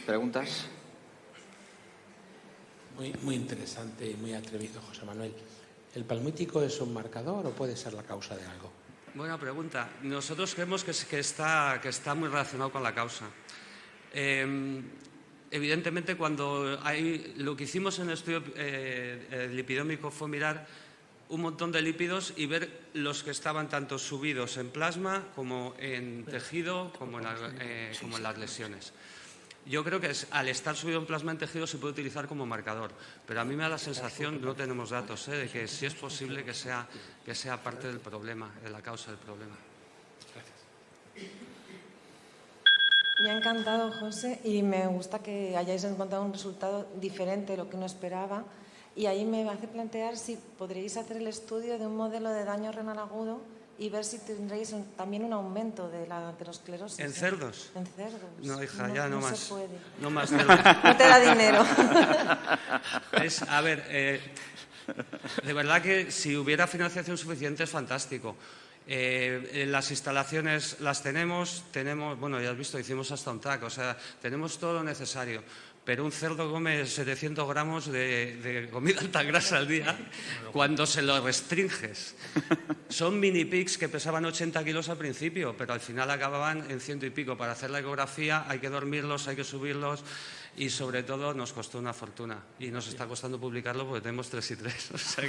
¿Preguntas? Muy interesante y muy atrevido, José Manuel. ¿El palmítico es un marcador o puede ser la causa de algo? Buena pregunta. Nosotros creemos que está muy relacionado con la causa. Evidentemente, lo que hicimos en el estudio lipidómico fue mirar un montón de lípidos y ver los que estaban tanto subidos en plasma como en tejido, como en las lesiones. Yo creo que al estar subido en plasma en tejido se puede utilizar como marcador, pero a mí me da la sensación, no tenemos datos, de que sí es posible que sea parte del problema, de la causa del problema. Gracias. Me ha encantado, José, y me gusta que hayáis encontrado un resultado diferente de lo que uno esperaba. Y ahí me hace plantear si podréis hacer el estudio de un modelo de daño renal agudo y ver si tendréis también un aumento de la aterosclerosis. ¿En cerdos? En cerdos. No, hija, ya no más. No se puede. No más cerdos. No te da dinero. De verdad que si hubiera financiación suficiente es fantástico. Las instalaciones las tenemos, bueno, ya has visto, hicimos hasta un TAC, o sea, tenemos todo lo necesario. Pero un cerdo come 700 gramos de comida alta grasa al día cuando se lo restringes. Son mini pigs que pesaban 80 kilos al principio, pero al final acababan en 100 y pico. Para hacer la ecografía hay que dormirlos, hay que subirlos y, sobre todo, nos costó una fortuna. Y nos está costando publicarlo porque tenemos 3 y 3. O sea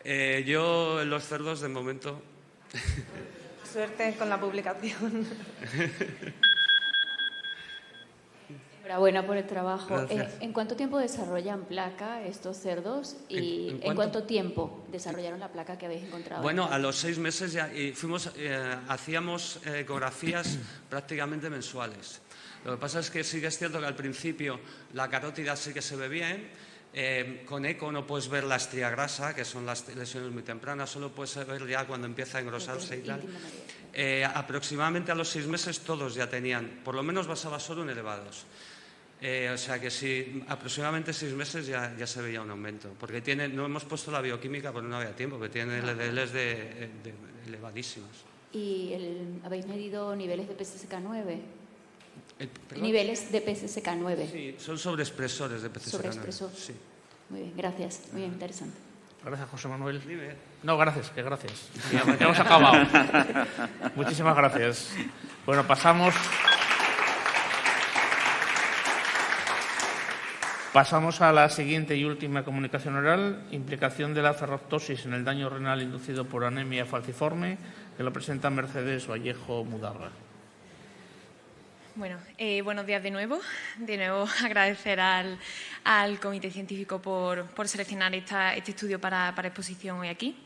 que yo, los cerdos, de momento... Suerte con la publicación. Enhorabuena por el trabajo. ¿En cuánto tiempo desarrollan placa estos cerdos y ¿en cuánto tiempo desarrollaron la placa que habéis encontrado? Bueno, a los 6 meses ya hacíamos ecografías prácticamente mensuales. Lo que pasa es que sí que es cierto que al principio la carótida sí que se ve bien. Con eco no puedes ver la estría grasa, que son las lesiones muy tempranas, solo puedes ver ya cuando empieza a engrosarse y tal. Aproximadamente a los 6 meses todos ya tenían, por lo menos vasovasorium elevados. O sea que sí, aproximadamente 6 meses ya se veía un aumento. Porque no hemos puesto la bioquímica, pero no había tiempo, porque tiene LDLs elevadísimos. ¿Y habéis medido niveles de PCSK9? Niveles de PCSK9. Sí, son sobreexpresores de PCSK9. Sobreexpresor. Sí. Muy bien, gracias. Muy bien, interesante. Gracias, José Manuel. Dime. No, gracias. Ya hemos acabado. Muchísimas gracias. Bueno, pasamos a la siguiente y última comunicación oral, implicación de la ferroptosis en el daño renal inducido por anemia falciforme, que lo presenta Mercedes Vallejo Mudarra. Bueno, buenos días de nuevo. De nuevo agradecer al Comité Científico por seleccionar este estudio para exposición hoy aquí.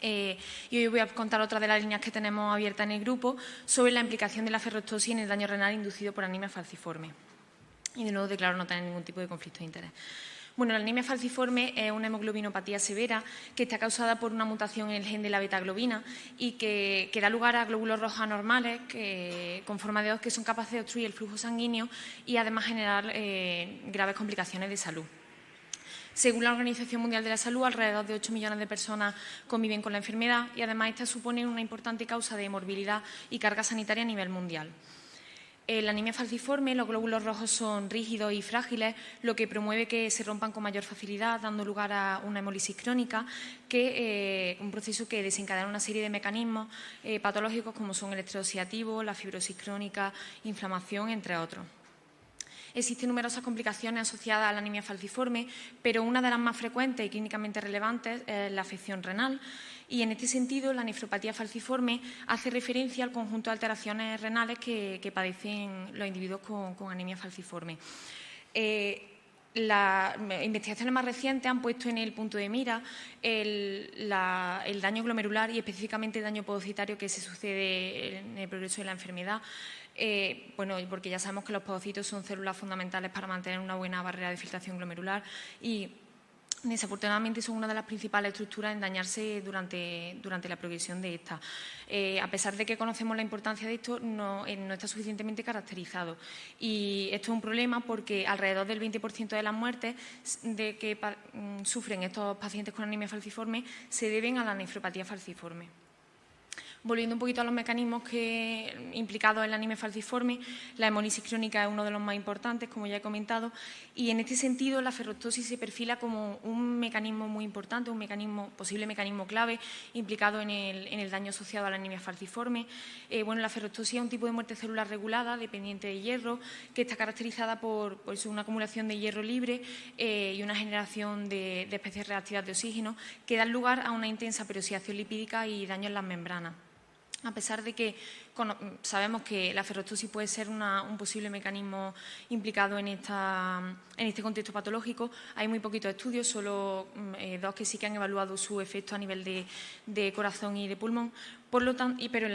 Y hoy voy a contar otra de las líneas que tenemos abiertas en el grupo sobre la implicación de la ferroptosis en el daño renal inducido por anemia falciforme. Y de nuevo declaro no tener ningún tipo de conflicto de interés. Bueno, la anemia falciforme es una hemoglobinopatía severa que está causada por una mutación en el gen de la betaglobina y que da lugar a glóbulos rojos anormales con forma de hoz que son capaces de obstruir el flujo sanguíneo y además generar graves complicaciones de salud. Según la Organización Mundial de la Salud, alrededor de 8 millones de personas conviven con la enfermedad y además esta supone una importante causa de morbilidad y carga sanitaria a nivel mundial. La anemia falciforme, los glóbulos rojos son rígidos y frágiles, lo que promueve que se rompan con mayor facilidad, dando lugar a una hemólisis crónica, un proceso que desencadena una serie de mecanismos patológicos como son el estrés oxidativo, la fibrosis crónica, inflamación, entre otros. Existen numerosas complicaciones asociadas a la anemia falciforme, pero una de las más frecuentes y clínicamente relevantes es la afección renal. Y en este sentido, la nefropatía falciforme hace referencia al conjunto de alteraciones renales que padecen los individuos con anemia falciforme. Las investigaciones más recientes han puesto en el punto de mira el daño glomerular y específicamente el daño podocitario que se sucede en el progreso de la enfermedad. Bueno, porque ya sabemos que los podocitos son células fundamentales para mantener una buena barrera de filtración glomerular y desafortunadamente son una de las principales estructuras en dañarse durante la progresión de esta. A pesar de que conocemos la importancia de esto, no está suficientemente caracterizado. Y esto es un problema porque alrededor del 20% de las muertes que sufren estos pacientes con anemia falciforme se deben a la nefropatía falciforme. Volviendo un poquito a los mecanismos implicados en la anemia falciforme, la hemólisis crónica es uno de los más importantes, como ya he comentado, y en este sentido la ferroptosis se perfila como un mecanismo muy importante, posible mecanismo clave implicado en el daño asociado a la anemia falciforme. Bueno, la ferroptosis es un tipo de muerte celular regulada, dependiente de hierro, que está caracterizada por una acumulación de hierro libre y una generación de especies reactivas de oxígeno que dan lugar a una intensa peroxidación lipídica y daño en las membranas. A pesar de que sabemos que la ferroptosis puede ser un posible mecanismo implicado en este contexto patológico, hay muy poquitos estudios, solo 2 que sí que han evaluado su efecto a nivel de corazón y de pulmón, pero en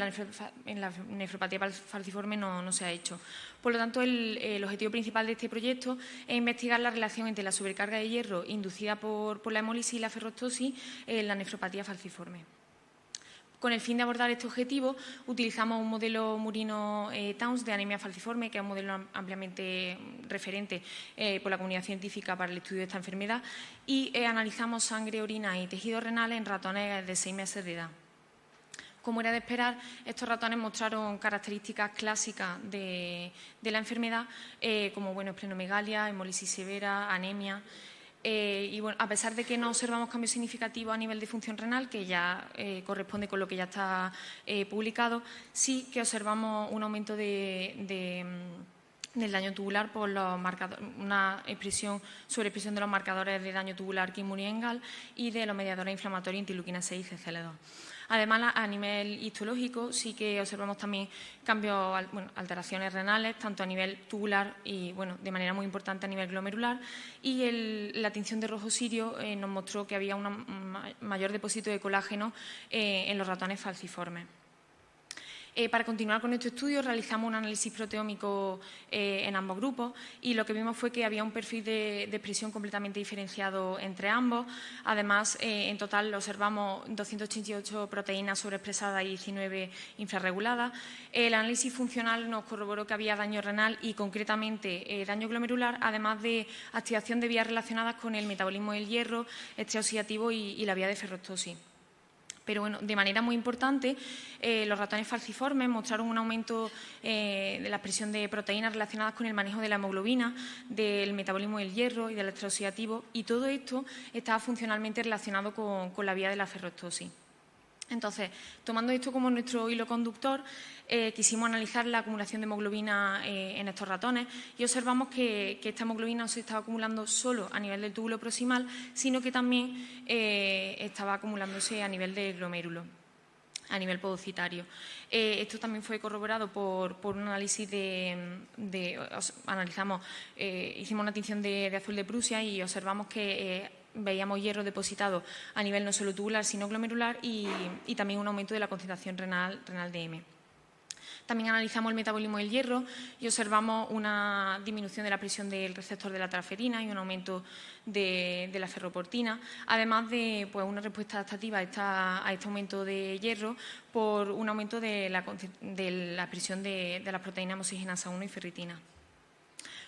la nefropatía falciforme no se ha hecho. Por lo tanto, el objetivo principal de este proyecto es investigar la relación entre la sobrecarga de hierro inducida por la hemólisis y la ferroptosis en la nefropatía falciforme. Con el fin de abordar este objetivo, utilizamos un modelo Murino-Towns de anemia falciforme, que es un modelo ampliamente referente por la comunidad científica para el estudio de esta enfermedad, y analizamos sangre, orina y tejidos renales en ratones de 6 meses de edad. Como era de esperar, estos ratones mostraron características clásicas de la enfermedad, como esplenomegalia, hemólisis severa, anemia. Y bueno, a pesar de que no observamos cambios significativos a nivel de función renal, que ya corresponde con lo que ya está publicado, sí que observamos un aumento del daño tubular por una sobreexpresión de los marcadores de daño tubular Kimmur y Engel y de los mediadores inflamatorios interleuquina 6 y CCL2. Además, a nivel histológico sí que observamos también cambios, alteraciones renales, tanto a nivel tubular y, de manera muy importante a nivel glomerular. Y la tinción de rojo sirio nos mostró que había un mayor depósito de colágeno en los ratones falciformes. Para continuar con nuestro estudio realizamos un análisis proteómico en ambos grupos y lo que vimos fue que había un perfil de expresión completamente diferenciado entre ambos. Además, en total observamos 288 proteínas sobreexpresadas y 19 infrarreguladas. El análisis funcional nos corroboró que había daño renal y concretamente daño glomerular, además de activación de vías relacionadas con el metabolismo del hierro, estrés oxidativo y la vía de ferroptosis. Pero de manera muy importante, los ratones falciformes mostraron un aumento de la expresión de proteínas relacionadas con el manejo de la hemoglobina, del metabolismo del hierro y del estrés oxidativo, y todo esto estaba funcionalmente relacionado con la vía de la ferroptosis. Entonces, tomando esto como nuestro hilo conductor, quisimos analizar la acumulación de hemoglobina en estos ratones y observamos que esta hemoglobina no se estaba acumulando solo a nivel del túbulo proximal, sino que también estaba acumulándose a nivel del glomérulo, a nivel podocitario. Esto también fue corroborado por un análisis hicimos una tinción de azul de Prusia y observamos que veíamos hierro depositado a nivel no solo tubular, sino glomerular y también un aumento de la concentración renal de M. También analizamos el metabolismo del hierro y observamos una disminución de la presión del receptor de la transferina y un aumento de la ferroportina, además de una respuesta adaptativa a este aumento de hierro por un aumento de la presión de las proteínas hemosigenasa 1 y ferritina.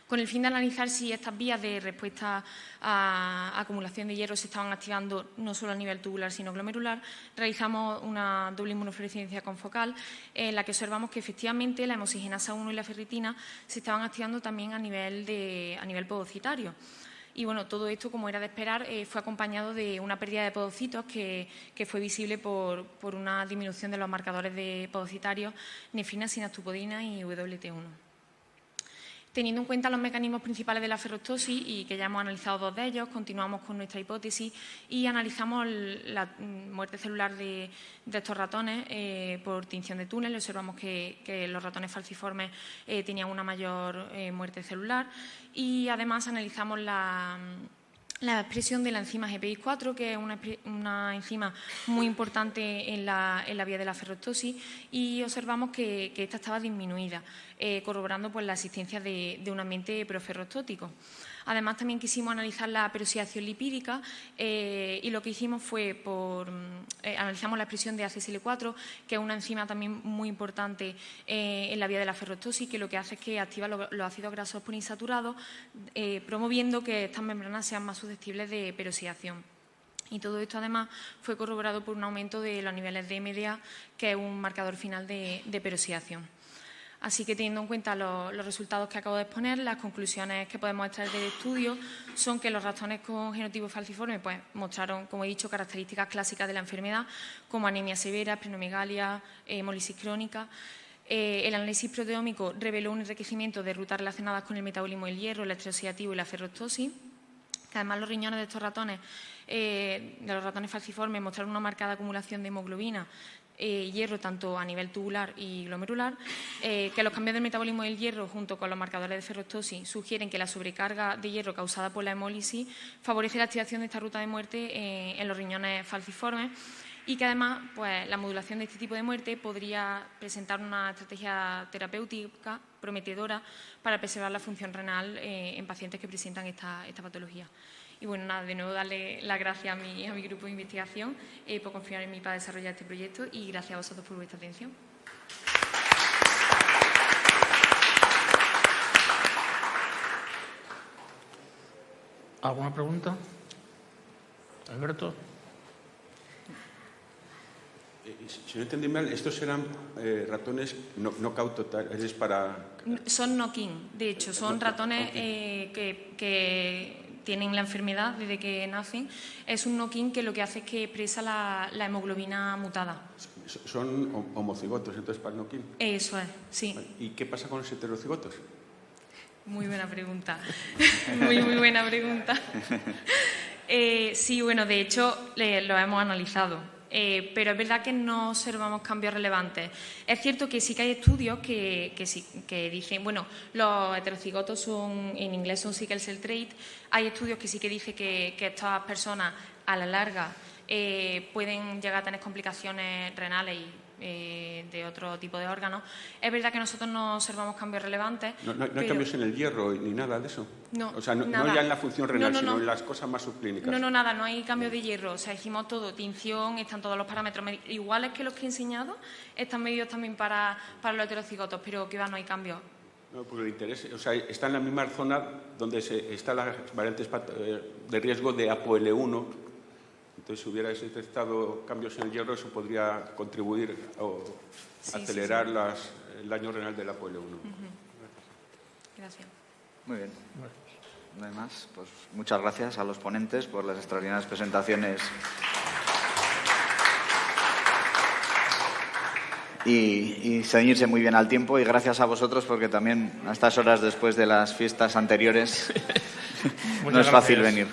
Con el fin de analizar si estas vías de respuesta a acumulación de hierro se estaban activando no solo a nivel tubular sino glomerular, realizamos una doble inmunofluorescencia confocal en la que observamos que efectivamente la hemosigenasa 1 y la ferritina se estaban activando también a nivel podocitario. Y todo esto, como era de esperar, fue acompañado de una pérdida de podocitos que fue visible por una disminución de los marcadores de podocitarios nefrina, sinastupodina y WT1. Teniendo en cuenta los mecanismos principales de la ferroptosis y que ya hemos analizado 2 de ellos, continuamos con nuestra hipótesis y analizamos la muerte celular de estos ratones por tinción de túnel. Observamos que los ratones falciformes tenían una mayor muerte celular y además analizamos la expresión de la enzima GPI4, que es una enzima muy importante en la vía de la ferroptosis, y observamos que esta estaba disminuida, corroborando pues, la existencia de un ambiente proferroptótico. Además, también quisimos analizar la peroxidación lipídica y lo que hicimos fue analizamos la expresión de ACSL4, que es una enzima también muy importante en la vía de la ferroptosis, que lo que hace es que activa los ácidos grasos poliinsaturados, promoviendo que estas membranas sean más susceptibles de peroxidación. Y todo esto, además, fue corroborado por un aumento de los niveles de MDA, que es un marcador final de peroxidación. Así que, teniendo en cuenta los resultados que acabo de exponer, las conclusiones que podemos extraer del estudio son que los ratones con genotipo falciforme pues, mostraron, como he dicho, características clásicas de la enfermedad, como anemia severa, esplenomegalia, hemólisis crónica. El análisis proteómico reveló un enriquecimiento de rutas relacionadas con el metabolismo del hierro, el estrés oxidativo y la ferroptosis. Que además los riñones de estos ratones, de los ratones falciformes, mostraron una marcada acumulación de hemoglobina, hierro tanto a nivel tubular y glomerular, que los cambios del metabolismo del hierro junto con los marcadores de ferroptosis sugieren que la sobrecarga de hierro causada por la hemólisis favorece la activación de esta ruta de muerte en los riñones falciformes y que además pues, la modulación de este tipo de muerte podría presentar una estrategia terapéutica prometedora para preservar la función renal en pacientes que presentan esta patología. Y bueno, nada, de nuevo darle las gracias a mi grupo de investigación por confiar en mí para desarrollar este proyecto y gracias a vosotros por vuestra atención. ¿Alguna pregunta? Alberto. Si no entendí mal, estos eran ratones knockout totales para... Son knock-in, de hecho, son ratones que tienen la enfermedad desde que nacen. Es un knock-in que lo que hace es que expresa la hemoglobina mutada. Son homocigotos, entonces, para el knock-in. Eso es, sí. ¿Y qué pasa con los heterocigotos? Muy buena pregunta. Muy buena pregunta. Sí, bueno, de hecho, lo hemos analizado. Pero es verdad que no observamos cambios relevantes. Es cierto que sí que hay estudios que dicen, bueno, los heterocigotos son, en inglés son sickle cell trait. Hay estudios que sí que dicen que estas personas a la larga pueden llegar a tener complicaciones renales y de otro tipo de órganos. Es verdad que nosotros no observamos cambios relevantes. No hay cambios en el hierro ni nada de eso. No, o sea, no ya en la función renal, sino en las cosas más subclínicas. Nada, no hay cambios de hierro. O sea, hicimos todo, tinción, están todos los parámetros iguales que los que he enseñado, están medidos también para los heterocigotos, pero que va, no hay cambios. No, porque el interés, o sea, está en la misma zona donde están las variantes de riesgo de ApoL1. Entonces, si hubiera detectado cambios en el hierro, eso podría contribuir o acelerar el daño renal del ApoL1. Gracias. Muy bien. No hay más. Pues muchas gracias a los ponentes por las extraordinarias presentaciones. Y ceñirse muy bien al tiempo, y gracias a vosotros porque también a estas horas después de las fiestas anteriores no es fácil venir.